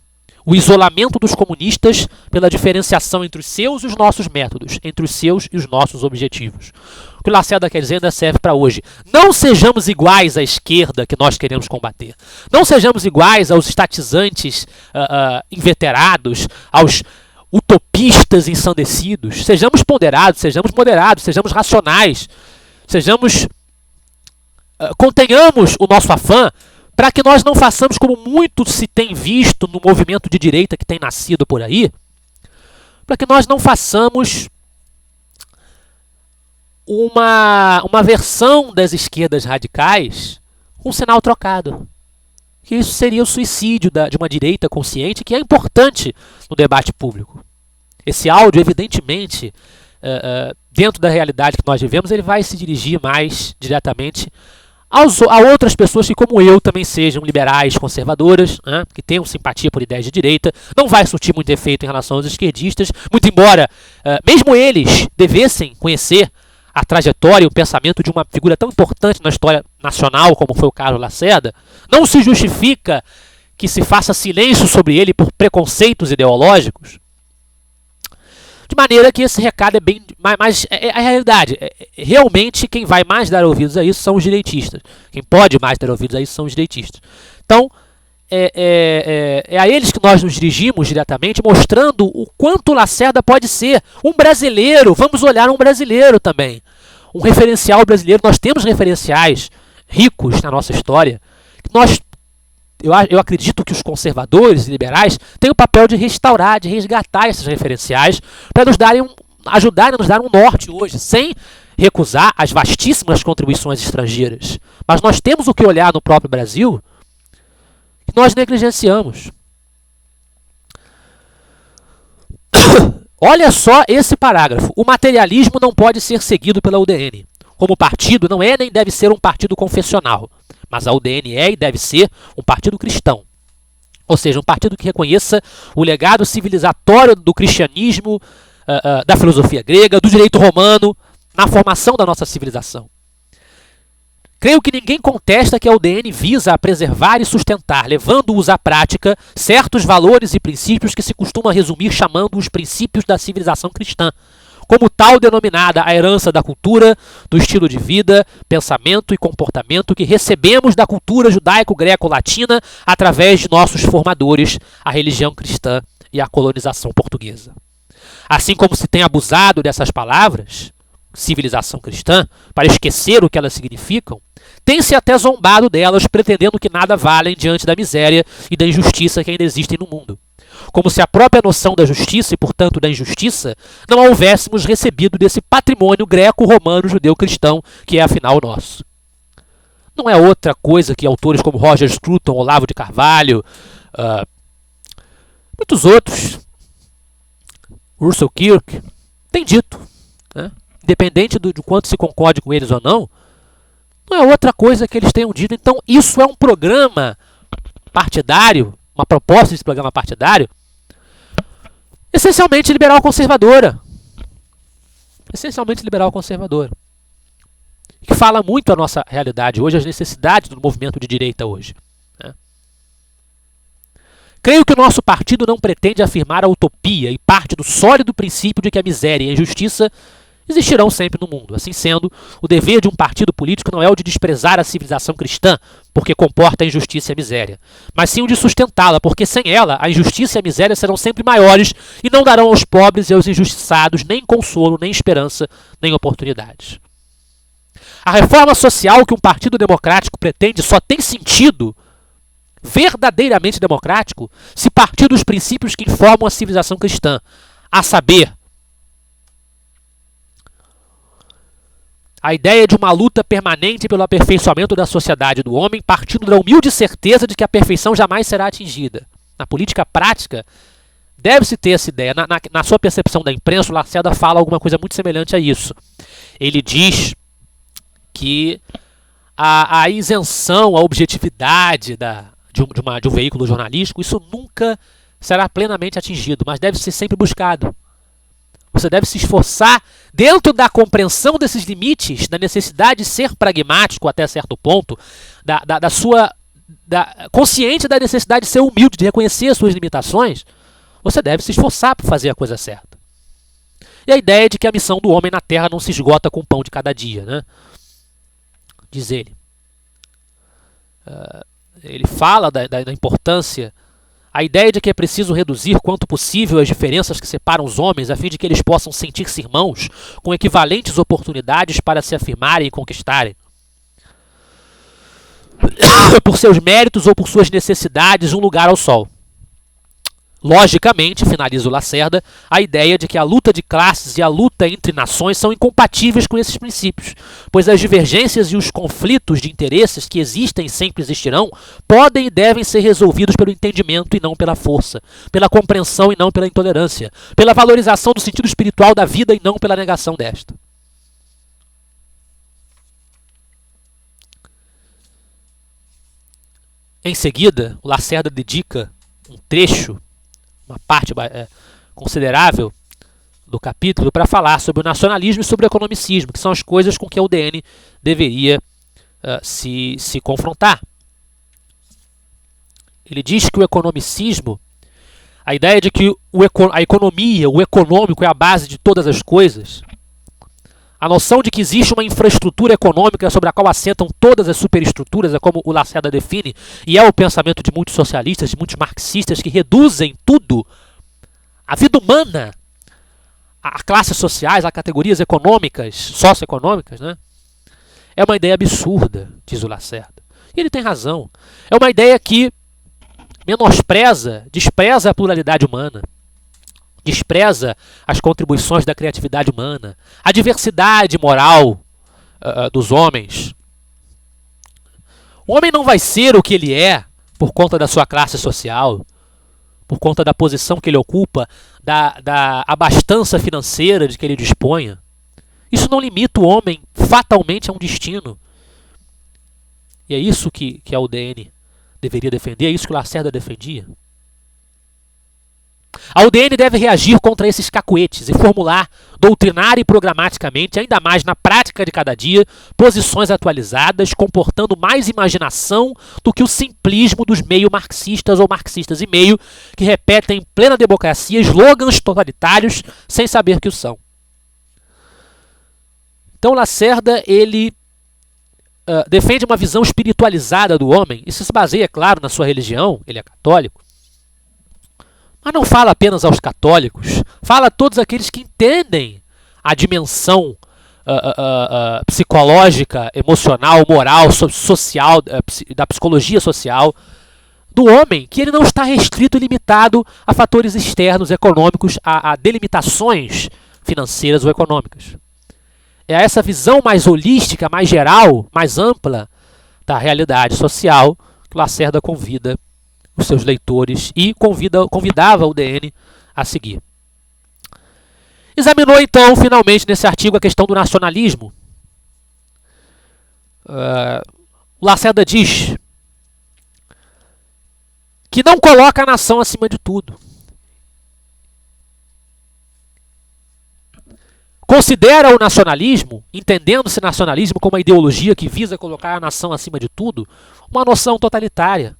O isolamento dos comunistas pela diferenciação entre os seus e os nossos métodos, entre os seus e os nossos objetivos. O que o Lacerda quer dizer ainda serve para hoje. Não sejamos iguais à esquerda que nós queremos combater. Não sejamos iguais aos estatizantes inveterados, aos utopistas ensandecidos. Sejamos ponderados, sejamos moderados, sejamos racionais, contenhamos o nosso afã, para que nós não façamos como muito se tem visto no movimento de direita que tem nascido por aí, para que nós não façamos uma versão das esquerdas radicais com sinal trocado. Que isso seria o suicídio de uma direita consciente, que é importante no debate público. Esse áudio, evidentemente, dentro da realidade que nós vivemos, ele vai se dirigir mais diretamente a outras pessoas que, como eu, também sejam liberais, conservadoras, que tenham simpatia por ideias de direita. Não vai surtir muito efeito em relação aos esquerdistas, muito embora mesmo eles devessem conhecer a trajetória e o pensamento de uma figura tão importante na história nacional como foi o Carlos Lacerda, não se justifica que se faça silêncio sobre ele por preconceitos ideológicos. De maneira que esse recado é bem mais é a realidade. Realmente quem vai mais dar ouvidos a isso são os direitistas. Quem pode mais dar ouvidos a isso são os direitistas. Então, é a eles que nós nos dirigimos diretamente, mostrando o quanto Lacerda pode ser um brasileiro. Vamos olhar um brasileiro também. Um referencial brasileiro. Nós temos referenciais ricos na nossa história. Eu acredito que os conservadores e liberais têm o papel de restaurar, de resgatar esses referenciais para ajudarem a nos dar um norte hoje, sem recusar as vastíssimas contribuições estrangeiras. Mas nós temos o que olhar no próprio Brasil que nós negligenciamos. Olha só esse parágrafo. O materialismo não pode ser seguido pela UDN. Como partido, não é nem deve ser um partido confessional. Mas a UDN é e deve ser um partido cristão. Ou seja, um partido que reconheça o legado civilizatório do cristianismo, da filosofia grega, do direito romano, na formação da nossa civilização. Creio que ninguém contesta que a UDN visa a preservar e sustentar, levando-os à prática, certos valores e princípios que se costuma resumir chamando os princípios da civilização cristã, como tal denominada a herança da cultura, do estilo de vida, pensamento e comportamento que recebemos da cultura judaico-greco-latina através de nossos formadores, a religião cristã e a colonização portuguesa. Assim como se tem abusado dessas palavras, civilização cristã, para esquecer o que elas significam, tem-se até zombado delas, pretendendo que nada valem diante da miséria e da injustiça que ainda existem no mundo. Como se a própria noção da justiça e, portanto, da injustiça, não a houvéssemos recebido desse patrimônio greco-romano-judeu-cristão que é, afinal, nosso. Não é outra coisa que autores como Roger Scruton, Olavo de Carvalho, muitos outros, Russell Kirk, têm dito, né? Independente de quanto se concorde com eles ou não é outra coisa que eles tenham dito. Então, isso é um programa partidário, uma proposta desse programa partidário, essencialmente liberal-conservadora. Essencialmente liberal-conservadora. Que fala muito a nossa realidade hoje, as necessidades do movimento de direita hoje. Né? Creio que o nosso partido não pretende afirmar a utopia e parte do sólido princípio de que a miséria e a injustiça existirão sempre no mundo. Assim sendo, o dever de um partido político não é o de desprezar a civilização cristã, porque comporta a injustiça e a miséria, mas sim o de sustentá-la, porque sem ela, a injustiça e a miséria serão sempre maiores e não darão aos pobres e aos injustiçados nem consolo, nem esperança, nem oportunidades. A reforma social que um partido democrático pretende só tem sentido verdadeiramente democrático se partir dos princípios que informam a civilização cristã, a saber, a ideia de uma luta permanente pelo aperfeiçoamento da sociedade e do homem, partindo da humilde certeza de que a perfeição jamais será atingida. Na política prática, deve-se ter essa ideia. Na sua percepção da imprensa, o Lacerda fala alguma coisa muito semelhante a isso. Ele diz que a isenção, a objetividade de um veículo jornalístico, isso nunca será plenamente atingido, mas deve ser sempre buscado. Você deve se esforçar dentro da compreensão desses limites, da necessidade de ser pragmático até certo ponto, consciente da necessidade de ser humilde, de reconhecer as suas limitações. Você deve se esforçar por fazer a coisa certa. E a ideia de que a missão do homem na Terra não se esgota com o pão de cada dia, né? Diz ele. Ele fala da importância. A ideia de que é preciso reduzir quanto possível as diferenças que separam os homens a fim de que eles possam sentir-se irmãos com equivalentes oportunidades para se afirmarem e conquistarem. Por seus méritos ou por suas necessidades, um lugar ao sol. Logicamente, finaliza o Lacerda, a ideia de que a luta de classes e a luta entre nações são incompatíveis com esses princípios, pois as divergências e os conflitos de interesses que existem e sempre existirão podem e devem ser resolvidos pelo entendimento e não pela força, pela compreensão e não pela intolerância, pela valorização do sentido espiritual da vida e não pela negação desta. Em seguida, o Lacerda dedica um trecho, uma parte considerável do capítulo para falar sobre o nacionalismo e sobre o economicismo, que são as coisas com que a UDN deveria se confrontar. Ele diz que o economicismo, a ideia de que a economia, o econômico é a base de todas as coisas, a noção de que existe uma infraestrutura econômica sobre a qual assentam todas as superestruturas, é como o Lacerda define, e é o pensamento de muitos socialistas, de muitos marxistas, que reduzem tudo, a vida humana, a classes sociais, a categorias econômicas, socioeconômicas, né? É uma ideia absurda, diz o Lacerda. E ele tem razão. É uma ideia que despreza a pluralidade humana, despreza as contribuições da criatividade humana, a diversidade moral dos homens. O homem não vai ser o que ele é por conta da sua classe social, por conta da posição que ele ocupa, da abastança financeira de que ele disponha. Isso não limita o homem fatalmente a um destino. E é isso que a UDN deveria defender, é isso que o Lacerda defendia. A UDN deve reagir contra esses cacuetes e formular, doutrinária e programaticamente, ainda mais na prática de cada dia, posições atualizadas, comportando mais imaginação do que o simplismo dos meio-marxistas ou marxistas e meio, que repetem em plena democracia slogans totalitários sem saber que o são. Então Lacerda, ele defende uma visão espiritualizada do homem. Isso se baseia, é claro, na sua religião, ele é católico. Mas não fala apenas aos católicos, fala a todos aqueles que entendem a dimensão psicológica, emocional, moral, social, da psicologia social do homem, que ele não está restrito e limitado a fatores externos, econômicos, a delimitações financeiras ou econômicas. É essa visão mais holística, mais geral, mais ampla da realidade social que Lacerda convida os seus leitores e convidava o UDN a seguir. Examinou então, finalmente, nesse artigo, a questão do nacionalismo. O Lacerda diz que não coloca a nação acima de tudo. Considera o nacionalismo, entendendo-se nacionalismo como uma ideologia que visa colocar a nação acima de tudo, uma noção totalitária.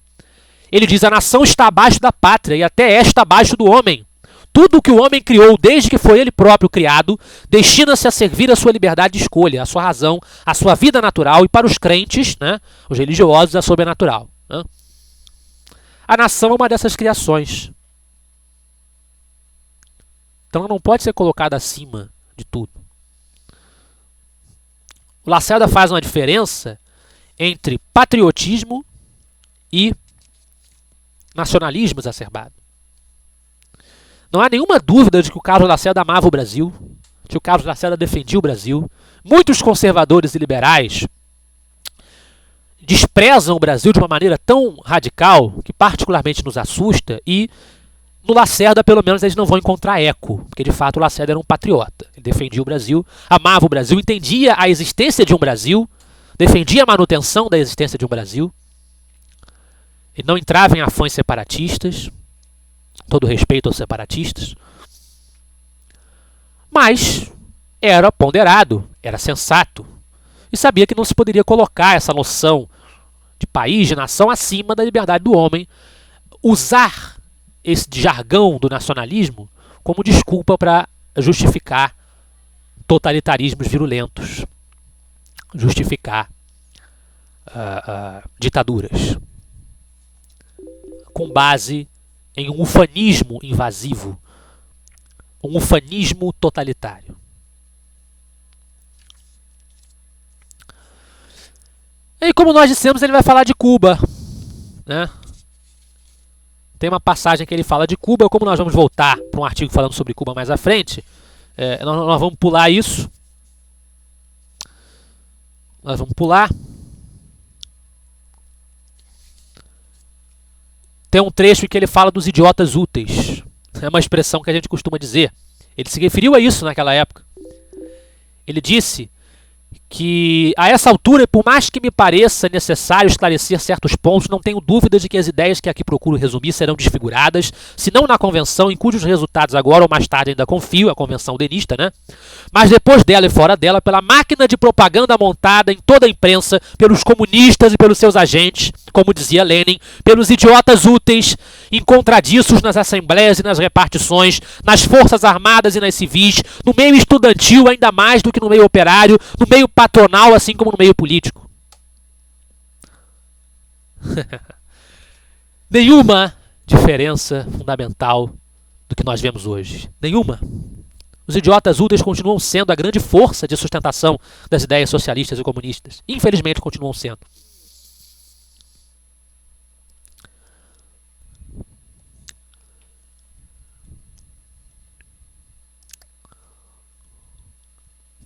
Ele diz: a nação está abaixo da pátria e até esta abaixo do homem. Tudo o que o homem criou desde que foi ele próprio criado destina-se a servir a sua liberdade de escolha, a sua razão, a sua vida natural e para os crentes, né, os religiosos, a sobrenatural. Né? A nação é uma dessas criações. Então ela não pode ser colocada acima de tudo. O Lacerda faz uma diferença entre patriotismo e nacionalismo exacerbado. Não há nenhuma dúvida de que o Carlos Lacerda amava o Brasil, de que o Carlos Lacerda defendia o Brasil. Muitos conservadores e liberais desprezam o Brasil de uma maneira tão radical que particularmente nos assusta, e no Lacerda, pelo menos, eles não vão encontrar eco, porque de fato o Lacerda era um patriota. Ele defendia o Brasil, amava o Brasil, entendia a existência de um Brasil, defendia a manutenção da existência de um Brasil. Ele não entrava em afãs separatistas, todo respeito aos separatistas, mas era ponderado, era sensato, e sabia que não se poderia colocar essa noção de país, de nação, acima da liberdade do homem, usar esse jargão do nacionalismo como desculpa para justificar totalitarismos virulentos, justificar ditaduras, com base em um ufanismo invasivo, um ufanismo totalitário. E como nós dissemos, ele vai falar de Cuba, né? Tem uma passagem que ele fala de Cuba, como nós vamos voltar para um artigo falando sobre Cuba mais à frente, nós vamos pular isso. Nós vamos pular. Tem um trecho em que ele fala dos idiotas úteis. É uma expressão que a gente costuma dizer. Ele se referiu a isso naquela época. Ele disse que a essa altura, por mais que me pareça necessário esclarecer certos pontos, não tenho dúvida de que as ideias que aqui procuro resumir serão desfiguradas, se não na convenção, em cujos resultados agora ou mais tarde ainda confio, a convenção udenista, né? Mas depois dela e fora dela, pela máquina de propaganda montada em toda a imprensa, pelos comunistas e pelos seus agentes, como dizia Lenin, pelos idiotas úteis, encontradiços nas assembleias e nas repartições, nas forças armadas e nas civis, no meio estudantil ainda mais do que no meio operário, no meio patronal assim como no meio político. Nenhuma diferença fundamental do que nós vemos hoje. Nenhuma. Os idiotas úteis continuam sendo a grande força de sustentação das ideias socialistas e comunistas. Infelizmente, continuam sendo.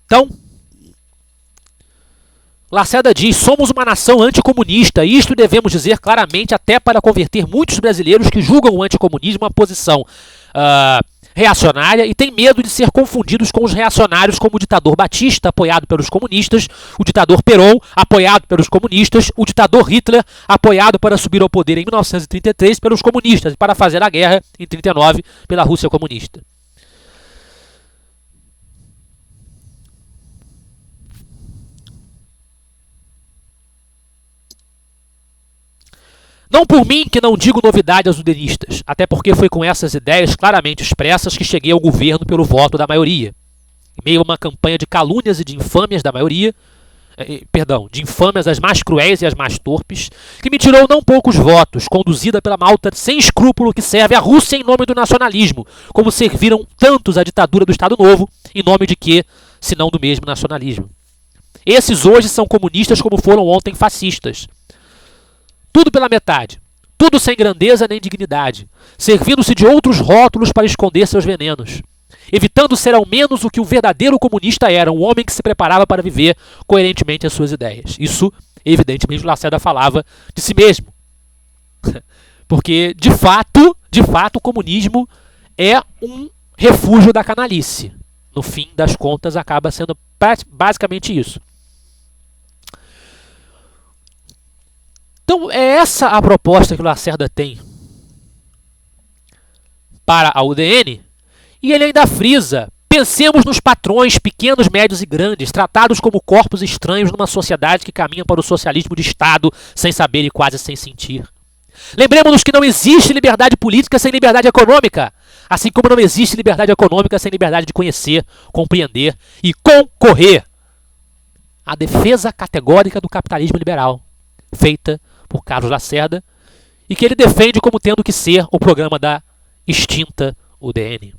Então, Lacerda diz: somos uma nação anticomunista, e isto devemos dizer claramente até para converter muitos brasileiros que julgam o anticomunismo uma posição reacionária e têm medo de ser confundidos com os reacionários como o ditador Batista, apoiado pelos comunistas, o ditador Perón, apoiado pelos comunistas, o ditador Hitler, apoiado para subir ao poder em 1933 pelos comunistas e para fazer a guerra em 1939 pela Rússia comunista. Não por mim que não digo novidade aos udenistas, até porque foi com essas ideias claramente expressas que cheguei ao governo pelo voto da maioria. Em meio a uma campanha de calúnias e de infâmias da maioria, de infâmias as mais cruéis e as mais torpes, que me tirou não poucos votos, conduzida pela malta sem escrúpulo que serve a Rússia em nome do nacionalismo, como serviram tantos a ditadura do Estado Novo, em nome de quê, se não do mesmo nacionalismo. Esses hoje são comunistas como foram ontem fascistas. Tudo pela metade, tudo sem grandeza nem dignidade, servindo-se de outros rótulos para esconder seus venenos, evitando ser ao menos o que o verdadeiro comunista era, um homem que se preparava para viver coerentemente as suas ideias. Isso, evidentemente, Lacerda falava de si mesmo. Porque, de fato, o comunismo é um refúgio da canalice. No fim das contas, acaba sendo basicamente isso. Então, é essa a proposta que o Lacerda tem para a UDN, e ele ainda frisa: pensemos nos patrões pequenos, médios e grandes, tratados como corpos estranhos numa sociedade que caminha para o socialismo de Estado, sem saber e quase sem sentir. Lembremos-nos que não existe liberdade política sem liberdade econômica, assim como não existe liberdade econômica sem liberdade de conhecer, compreender e concorrer. A defesa categórica do capitalismo liberal, feita por Carlos Lacerda, e que ele defende como tendo que ser o programa da extinta UDN.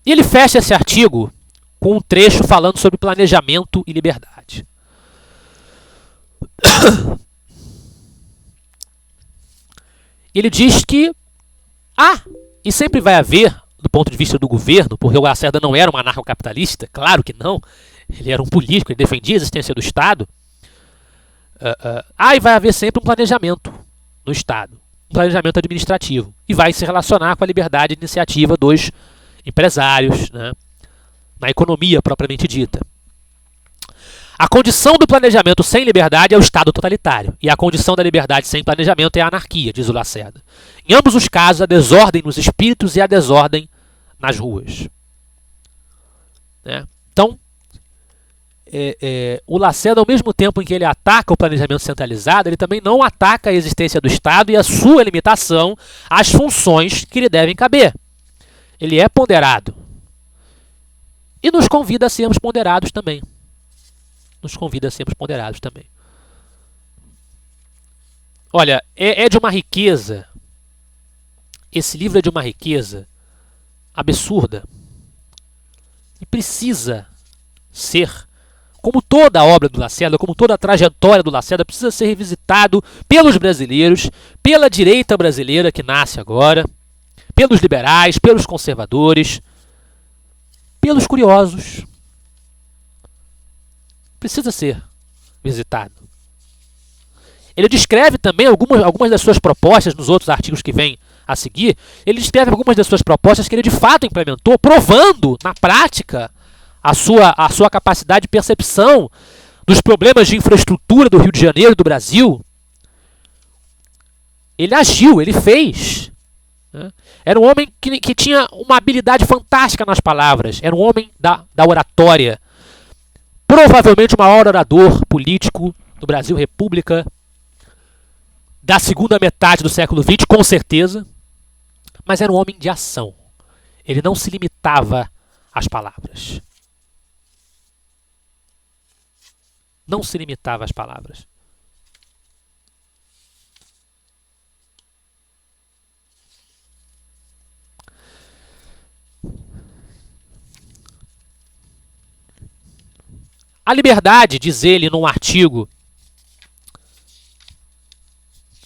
E ele fecha esse artigo com um trecho falando sobre planejamento e liberdade. Ele diz que e sempre vai haver, do ponto de vista do governo, porque o Lacerda não era um anarcocapitalista, claro que não, ele era um político, ele defendia a existência do Estado, e vai haver sempre um planejamento no Estado, um planejamento administrativo, e vai se relacionar com a liberdade de iniciativa dos empresários, né, na economia propriamente dita. A condição do planejamento sem liberdade é o Estado totalitário, e a condição da liberdade sem planejamento é a anarquia, diz o Lacerda. Em ambos os casos, a desordem nos espíritos e a desordem nas ruas. Então, o Lacerda, ao mesmo tempo em que ele ataca o planejamento centralizado, ele também não ataca a existência do Estado e a sua limitação às funções que lhe devem caber. Ele é ponderado. E nos convida a sermos ponderados também. Olha, é de uma riqueza, esse livro é de uma riqueza absurda. E precisa ser, como toda a obra do Lacerda, como toda a trajetória do Lacerda, precisa ser revisitado pelos brasileiros, pela direita brasileira que nasce agora, pelos liberais, pelos conservadores, pelos curiosos. Precisa ser visitado. Ele descreve também algumas das suas propostas nos outros artigos que vêm a seguir. Ele descreve algumas das suas propostas que ele de fato implementou, provando na prática a sua capacidade de percepção dos problemas de infraestrutura do Rio de Janeiro e do Brasil. Ele agiu, ele fez. Era um homem que tinha uma habilidade fantástica nas palavras. Era um homem da oratória. Provavelmente o maior orador político do Brasil República da segunda metade do século XX, com certeza. Mas era um homem de ação. Ele não se limitava às palavras. Não se limitava às palavras. A liberdade, diz ele num artigo,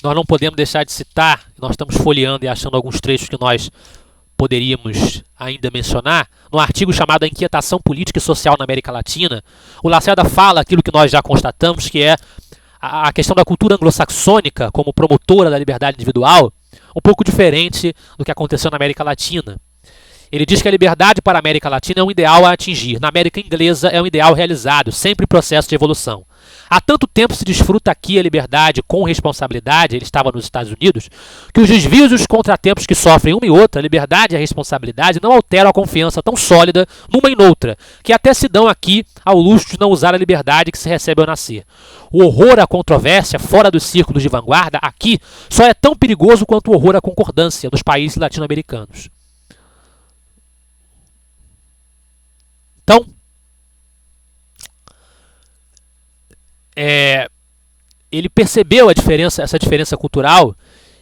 nós não podemos deixar de citar, nós estamos folheando e achando alguns trechos que nós poderíamos ainda mencionar, no artigo chamado A Inquietação Política e Social na América Latina, o Lacerda fala aquilo que nós já constatamos, que é a questão da cultura anglo-saxônica como promotora da liberdade individual, um pouco diferente do que aconteceu na América Latina. Ele diz que a liberdade para a América Latina é um ideal a atingir. Na América Inglesa é um ideal realizado, sempre em processo de evolução. Há tanto tempo se desfruta aqui a liberdade com responsabilidade, ele estava nos Estados Unidos, que os desvios e os contratempos que sofrem uma e outra, a liberdade e a responsabilidade, não alteram a confiança tão sólida numa e noutra, que até se dão aqui ao luxo de não usar a liberdade que se recebe ao nascer. O horror à controvérsia, fora dos círculos de vanguarda, aqui, só é tão perigoso quanto o horror à concordância nos países latino-americanos. Então, ele percebeu essa diferença cultural.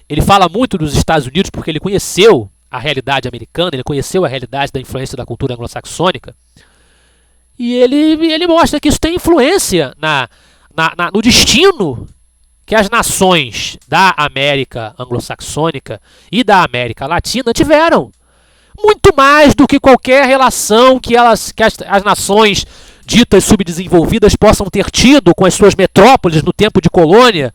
Ele fala muito dos Estados Unidos porque ele conheceu a realidade americana, ele conheceu a realidade da influência da cultura anglo-saxônica. E ele mostra que isso tem influência no destino que as nações da América anglo-saxônica e da América Latina tiveram. Muito mais do que qualquer relação que as nações ditas subdesenvolvidas possam ter tido com as suas metrópoles no tempo de colônia,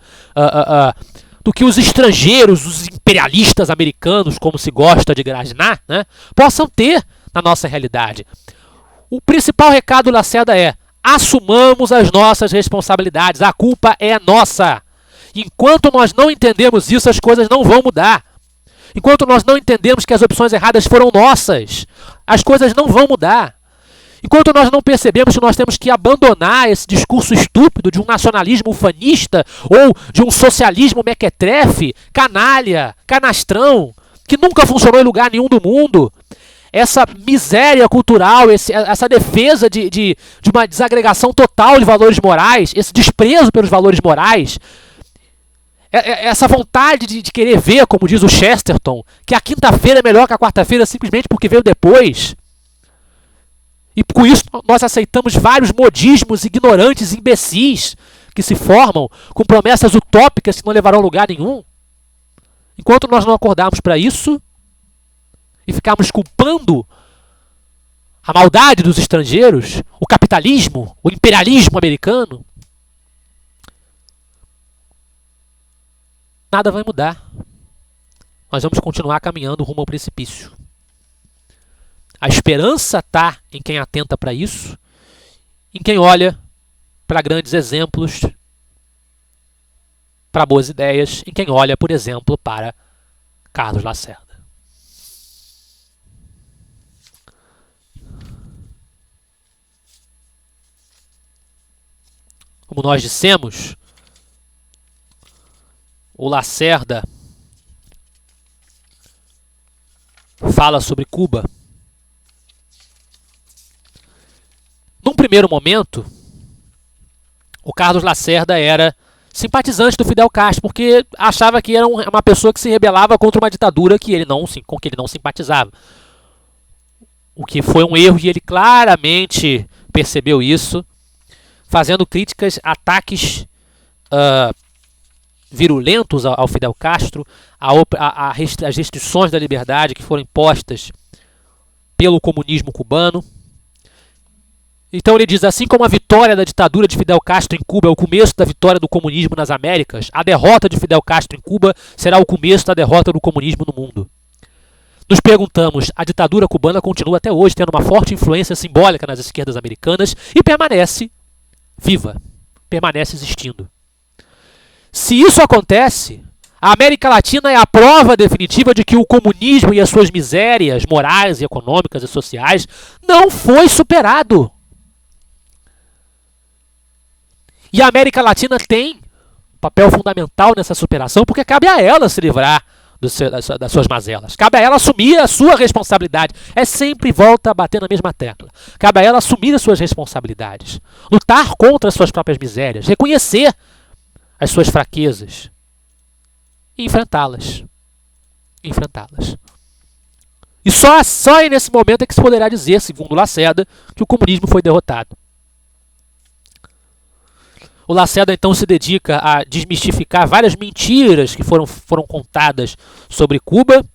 do que os estrangeiros, os imperialistas americanos, como se gosta de grazinar, né, possam ter na nossa realidade. O principal recado do Lacerda é: assumamos as nossas responsabilidades, a culpa é nossa. Enquanto nós não entendemos isso, as coisas não vão mudar. Enquanto nós não entendemos que as opções erradas foram nossas, as coisas não vão mudar. Enquanto nós não percebemos que nós temos que abandonar esse discurso estúpido de um nacionalismo ufanista ou de um socialismo mequetrefe, canalha, canastrão, que nunca funcionou em lugar nenhum do mundo, essa miséria cultural, essa defesa de uma desagregação total de valores morais, esse desprezo pelos valores morais, essa vontade de querer ver, como diz o Chesterton, que a quinta-feira é melhor que a quarta-feira simplesmente porque veio depois. E com isso nós aceitamos vários modismos ignorantes e imbecis que se formam com promessas utópicas que não levarão a lugar nenhum. Enquanto nós não acordarmos para isso e ficarmos culpando a maldade dos estrangeiros, o capitalismo, o imperialismo americano, nada vai mudar. Nós vamos continuar caminhando rumo ao precipício. A esperança está em quem atenta para isso, em quem olha para grandes exemplos, para boas ideias, em quem olha, por exemplo, para Carlos Lacerda. Como nós dissemos, o Lacerda fala sobre Cuba. Num primeiro momento, o Carlos Lacerda era simpatizante do Fidel Castro, porque achava que era uma pessoa que se rebelava contra uma ditadura com que ele não simpatizava. O que foi um erro, e ele claramente percebeu isso, fazendo críticas, ataques virulentos ao Fidel Castro, às restrições da liberdade que foram impostas pelo comunismo cubano. Então ele diz, assim como a vitória da ditadura de Fidel Castro em Cuba é o começo da vitória do comunismo nas Américas, a derrota de Fidel Castro em Cuba será o começo da derrota do comunismo no mundo. Nos perguntamos, a ditadura cubana continua até hoje tendo uma forte influência simbólica nas esquerdas americanas e permanece viva, permanece existindo. Se isso acontece, a América Latina é a prova definitiva de que o comunismo e as suas misérias morais, econômicas e sociais não foi superado. E a América Latina tem um papel fundamental nessa superação, porque cabe a ela se livrar das suas mazelas. Cabe a ela assumir a sua responsabilidade. É sempre volta a bater na mesma tecla. Cabe a ela assumir as suas responsabilidades. Lutar contra as suas próprias misérias. Reconhecer as suas fraquezas. E enfrentá-las. Enfrentá-las. E só nesse momento é que se poderá dizer, segundo Lacerda, que o comunismo foi derrotado. O Lacerda então se dedica a desmistificar várias mentiras que foram contadas sobre Cuba.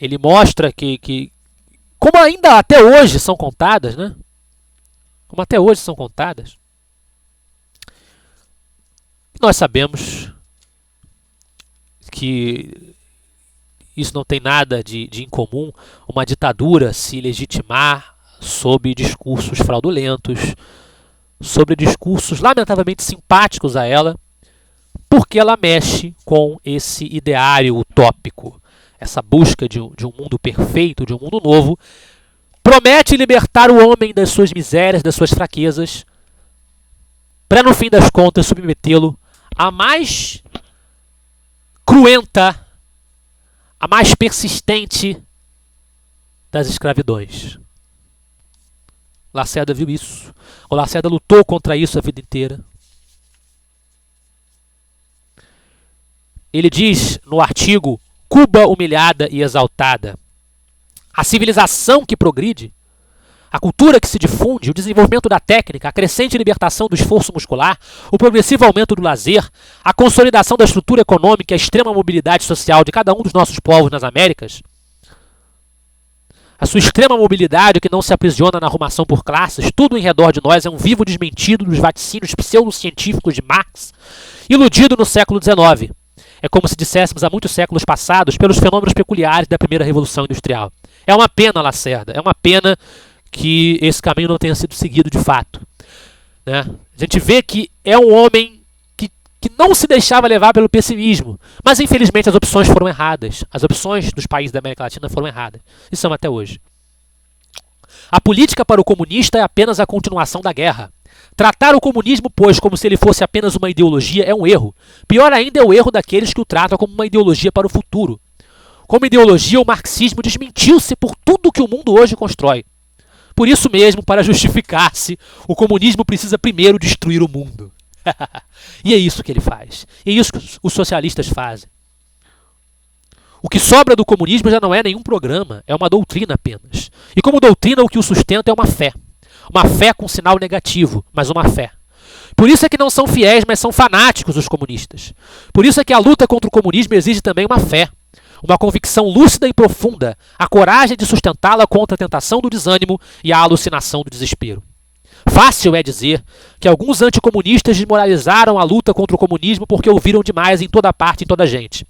Ele mostra que como ainda até hoje são contadas, né? Como até hoje são contadas. Nós sabemos que isso não tem nada de incomum, uma ditadura se legitimar sob discursos fraudulentos, sobre discursos lamentavelmente simpáticos a ela, porque ela mexe com esse ideário utópico, essa busca de um mundo perfeito, de um mundo novo, promete libertar o homem das suas misérias, das suas fraquezas, para no fim das contas submetê-lo à mais cruenta, a mais persistente das escravidões. Lacerda viu isso. O Lacerda lutou contra isso a vida inteira. Ele diz no artigo Cuba humilhada e exaltada. A civilização que progride, a cultura que se difunde, o desenvolvimento da técnica, a crescente libertação do esforço muscular, o progressivo aumento do lazer, a consolidação da estrutura econômica e a extrema mobilidade social de cada um dos nossos povos nas Américas, a sua extrema mobilidade que não se aprisiona na arrumação por classes, tudo em redor de nós é um vivo desmentido dos vaticínios pseudocientíficos de Marx, iludido no século XIX. É como se disséssemos há muitos séculos passados pelos fenômenos peculiares da primeira Revolução Industrial. É uma pena, Lacerda, é uma pena que esse caminho não tenha sido seguido de fato. Né? A gente vê que é um homem que não se deixava levar pelo pessimismo, mas infelizmente as opções foram erradas. As opções dos países da América Latina foram erradas. E são até hoje. A política para o comunista é apenas a continuação da guerra. Tratar o comunismo, pois, como se ele fosse apenas uma ideologia é um erro. Pior ainda é o erro daqueles que o tratam como uma ideologia para o futuro. Como ideologia, o marxismo desmentiu-se por tudo que o mundo hoje constrói. Por isso mesmo, para justificar-se, o comunismo precisa primeiro destruir o mundo. E é isso que ele faz. E é isso que os socialistas fazem. O que sobra do comunismo já não é nenhum programa, é uma doutrina apenas. E como doutrina, o que o sustenta é uma fé. Uma fé com sinal negativo, mas uma fé. Por isso é que não são fiéis, mas são fanáticos os comunistas. Por isso é que a luta contra o comunismo exige também uma fé. Uma convicção lúcida e profunda, a coragem de sustentá-la contra a tentação do desânimo e a alucinação do desespero. Fácil é dizer que alguns anticomunistas desmoralizaram a luta contra o comunismo porque o viram demais em toda parte, em toda gente.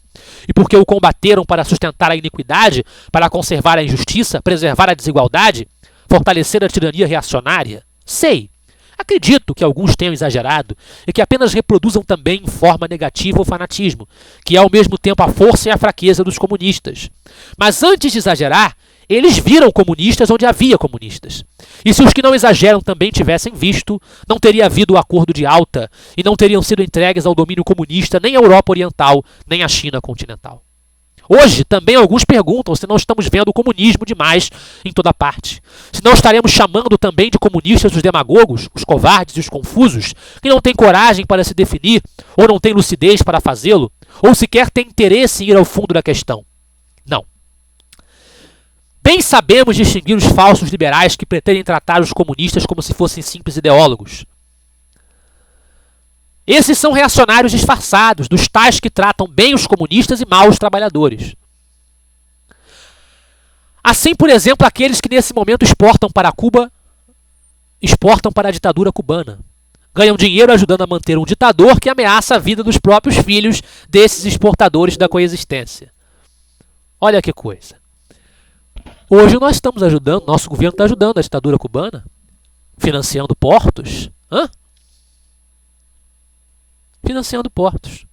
E porque o combateram para sustentar a iniquidade, para conservar a injustiça, preservar a desigualdade, fortalecer a tirania reacionária. Sei. Acredito que alguns tenham exagerado e que apenas reproduzam também em forma negativa o fanatismo, que é ao mesmo tempo a força e a fraqueza dos comunistas. Mas antes de exagerar, eles viram comunistas onde havia comunistas. E se os que não exageram também tivessem visto, não teria havido o acordo de Alta e não teriam sido entregues ao domínio comunista nem a Europa Oriental, nem a China continental. Hoje, também alguns perguntam se não estamos vendo o comunismo demais em toda parte. Se não estaremos chamando também de comunistas os demagogos, os covardes e os confusos, que não têm coragem para se definir, ou não têm lucidez para fazê-lo, ou sequer têm interesse em ir ao fundo da questão. Não. Bem sabemos distinguir os falsos liberais que pretendem tratar os comunistas como se fossem simples ideólogos. Esses são reacionários disfarçados, dos tais que tratam bem os comunistas e mal os trabalhadores. Assim, por exemplo, aqueles que nesse momento exportam para Cuba, exportam para a ditadura cubana. Ganham dinheiro ajudando a manter um ditador que ameaça a vida dos próprios filhos desses exportadores da coexistência. Olha que coisa. Hoje nós estamos ajudando, nosso governo está ajudando a ditadura cubana, financiando portos. Financiando portos.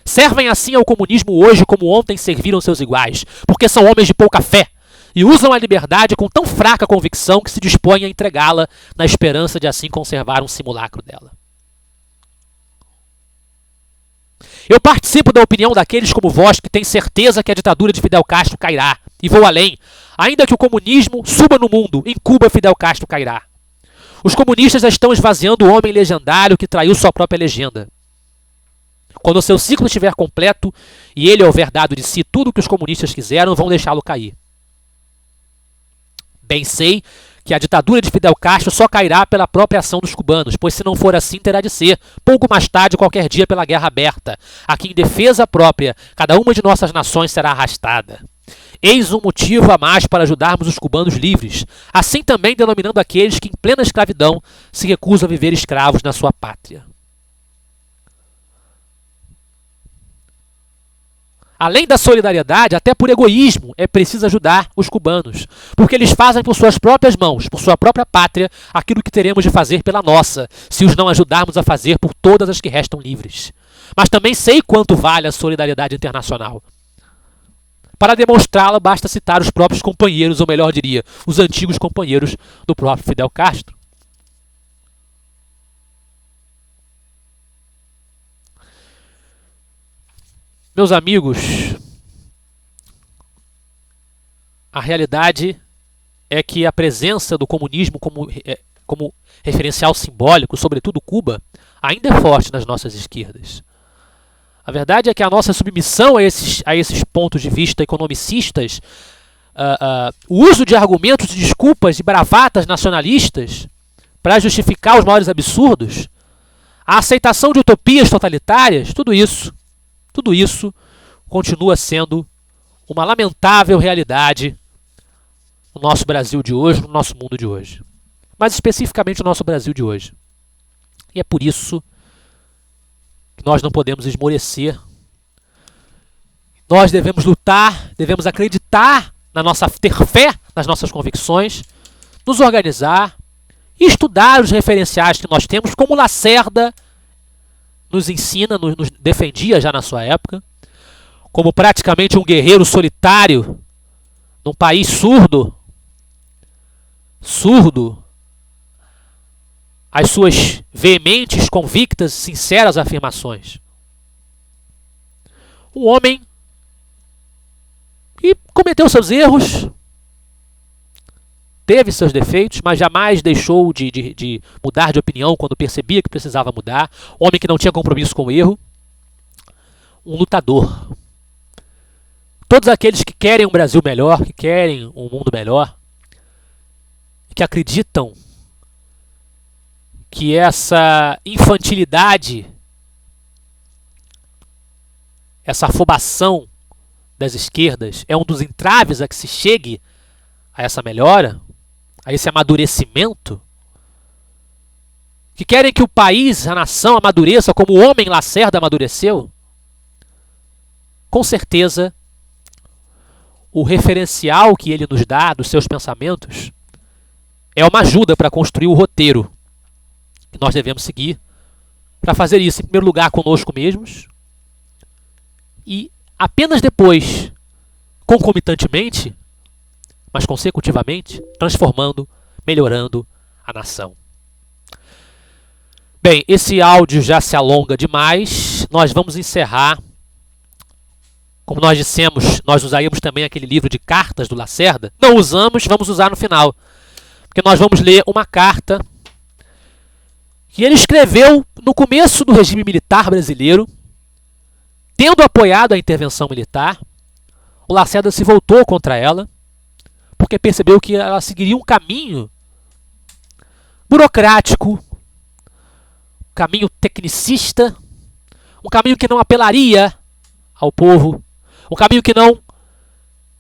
Servem assim ao comunismo hoje como ontem serviram seus iguais, porque são homens de pouca fé e usam a liberdade com tão fraca convicção que se dispõem a entregá-la na esperança de assim conservar um simulacro dela. Eu participo da opinião daqueles como vós que têm certeza que a ditadura de Fidel Castro cairá, e vou além. Ainda que o comunismo suba no mundo, em Cuba Fidel Castro cairá. Os comunistas já estão esvaziando o homem legendário que traiu sua própria legenda. Quando o seu ciclo estiver completo e ele houver dado de si tudo o que os comunistas quiseram, vão deixá-lo cair. Bem sei que a ditadura de Fidel Castro só cairá pela própria ação dos cubanos, pois se não for assim terá de ser, pouco mais tarde, qualquer dia pela guerra aberta, a que em defesa própria cada uma de nossas nações será arrastada. Eis um motivo a mais para ajudarmos os cubanos livres, assim também denominando aqueles que em plena escravidão se recusam a viver escravos na sua pátria. Além da solidariedade, até por egoísmo, é preciso ajudar os cubanos, porque eles fazem por suas próprias mãos, por sua própria pátria, aquilo que teremos de fazer pela nossa, se os não ajudarmos a fazer por todas as que restam livres. Mas também sei quanto vale a solidariedade internacional. Para demonstrá-la, basta citar os próprios companheiros, ou melhor diria, os antigos companheiros do próprio Fidel Castro. Meus amigos, a realidade é que a presença do comunismo como referencial simbólico, sobretudo Cuba, ainda é forte nas nossas esquerdas. A verdade é que a nossa submissão a esses pontos de vista economicistas, o uso de argumentos, de desculpas e bravatas nacionalistas para justificar os maiores absurdos, a aceitação de utopias totalitárias, tudo isso continua sendo uma lamentável realidade no nosso Brasil de hoje, no nosso mundo de hoje. Mas especificamente no nosso Brasil de hoje. E é por isso que nós não podemos esmorecer. Nós devemos lutar, devemos acreditar ter fé nas nossas convicções, nos organizar e estudar os referenciais que nós temos, como Lacerda nos ensina, nos defendia já na sua época, como praticamente um guerreiro solitário num país surdo às suas veementes, convictas, sinceras afirmações. Um homem que cometeu seus erros, teve seus defeitos, mas jamais deixou de mudar de opinião quando percebia que precisava mudar. Um homem que não tinha compromisso com o erro. Um lutador. Todos aqueles que querem um Brasil melhor, que querem um mundo melhor, que acreditam que essa infantilidade, essa afobação das esquerdas é um dos entraves a que se chegue a essa melhora, a esse amadurecimento, que querem que o país, a nação amadureça como o homem Lacerda amadureceu, com certeza o referencial que ele nos dá dos seus pensamentos é uma ajuda para construir o roteiro que nós devemos seguir para fazer isso, em primeiro lugar, conosco mesmos e apenas depois, concomitantemente, mas consecutivamente, transformando, melhorando a nação. Bem, esse áudio já se alonga demais, nós vamos encerrar. Como nós dissemos, nós usaríamos também aquele livro de cartas do Lacerda. Não usamos, vamos usar no final. Porque nós vamos ler uma carta que ele escreveu no começo do regime militar brasileiro, tendo apoiado a intervenção militar. O Lacerda se voltou contra ela, porque percebeu que ela seguiria um caminho burocrático, um caminho tecnicista, um caminho que não apelaria ao povo, um caminho que não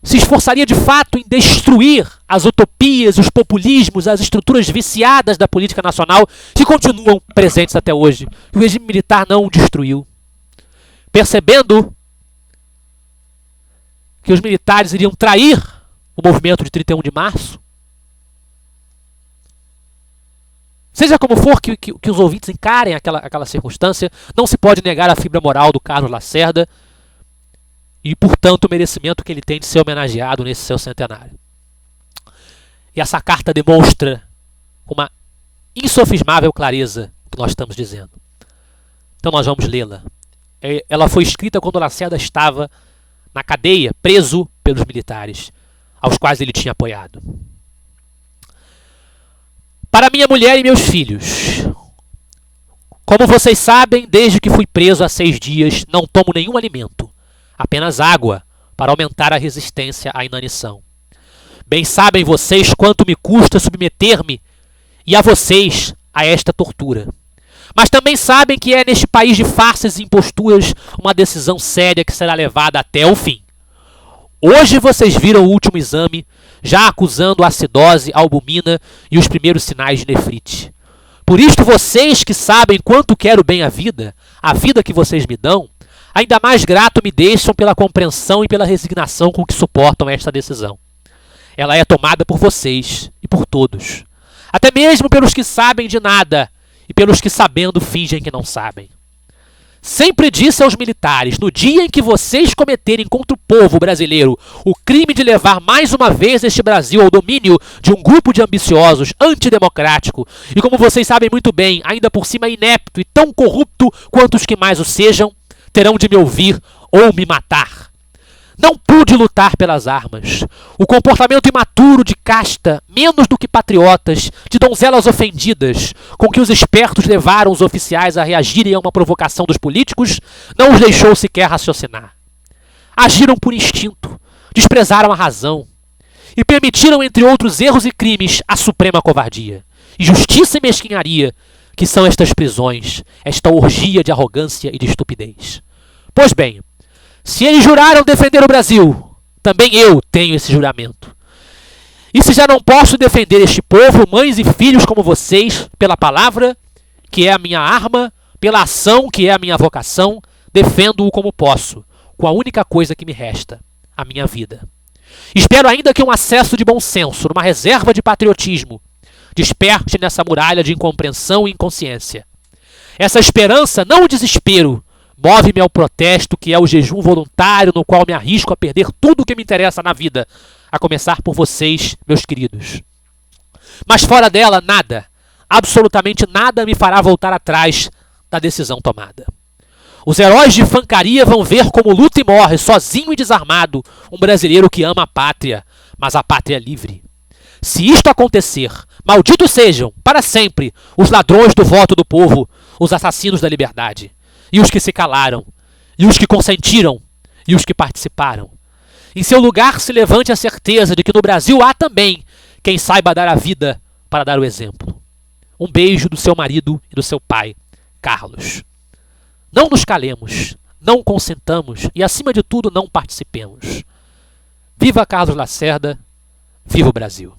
se esforçaria de fato em destruir as utopias, os populismos, as estruturas viciadas da política nacional que continuam presentes até hoje. E o regime militar não o destruiu. Percebendo que os militares iriam trair o movimento de 31 de março, seja como for que os ouvintes encarem aquela circunstância, não se pode negar a fibra moral do Carlos Lacerda e, portanto, o merecimento que ele tem de ser homenageado nesse seu centenário. E essa carta demonstra com uma insofismável clareza o que nós estamos dizendo. Então nós vamos lê-la. Ela foi escrita quando Lacerda estava na cadeia, preso pelos militares, aos quais ele tinha apoiado. Para minha mulher e meus filhos, como vocês sabem, desde que fui preso há 6 dias, não tomo nenhum alimento, apenas água, para aumentar a resistência à inanição. Bem sabem vocês quanto me custa submeter-me e a vocês a esta tortura. Mas também sabem que é neste país de farsas e imposturas uma decisão séria que será levada até o fim. Hoje vocês viram o último exame, já acusando a acidose, a albumina e os primeiros sinais de nefrite. Por isto vocês que sabem quanto quero bem a vida que vocês me dão, ainda mais grato me deixam pela compreensão e pela resignação com que suportam esta decisão. Ela é tomada por vocês e por todos, até mesmo pelos que sabem de nada e pelos que sabendo fingem que não sabem. Sempre disse aos militares, no dia em que vocês cometerem contra o povo brasileiro o crime de levar mais uma vez este Brasil ao domínio de um grupo de ambiciosos, antidemocrático, e como vocês sabem muito bem, ainda por cima inepto e tão corrupto quanto os que mais o sejam, terão de me ouvir ou me matar. Não pude lutar pelas armas. O comportamento imaturo de casta, menos do que patriotas, de donzelas ofendidas, com que os espertos levaram os oficiais a reagirem a uma provocação dos políticos, não os deixou sequer raciocinar. Agiram por instinto, desprezaram a razão e permitiram, entre outros erros e crimes, a suprema covardia. Injustiça e mesquinharia, que são estas prisões, esta orgia de arrogância e de estupidez. Pois bem, se eles juraram defender o Brasil, também eu tenho esse juramento. E se já não posso defender este povo, mães e filhos como vocês, pela palavra, que é a minha arma, pela ação, que é a minha vocação, defendo-o como posso, com a única coisa que me resta, a minha vida. Espero ainda que um acesso de bom senso, numa reserva de patriotismo, desperte nessa muralha de incompreensão e inconsciência. Essa esperança, não o desespero, move-me ao protesto, que é o jejum voluntário no qual me arrisco a perder tudo o que me interessa na vida, a começar por vocês, meus queridos. Mas fora dela, nada, absolutamente nada me fará voltar atrás da decisão tomada. Os heróis de infantaria vão ver como luta e morre, sozinho e desarmado, um brasileiro que ama a pátria, mas a pátria livre. Se isto acontecer, malditos sejam, para sempre, os ladrões do voto do povo, os assassinos da liberdade. E os que se calaram, e os que consentiram, e os que participaram. Em seu lugar se levante a certeza de que no Brasil há também quem saiba dar a vida para dar o exemplo. Um beijo do seu marido e do seu pai, Carlos. Não nos calemos, não consentamos e, acima de tudo, não participemos. Viva Carlos Lacerda, viva o Brasil!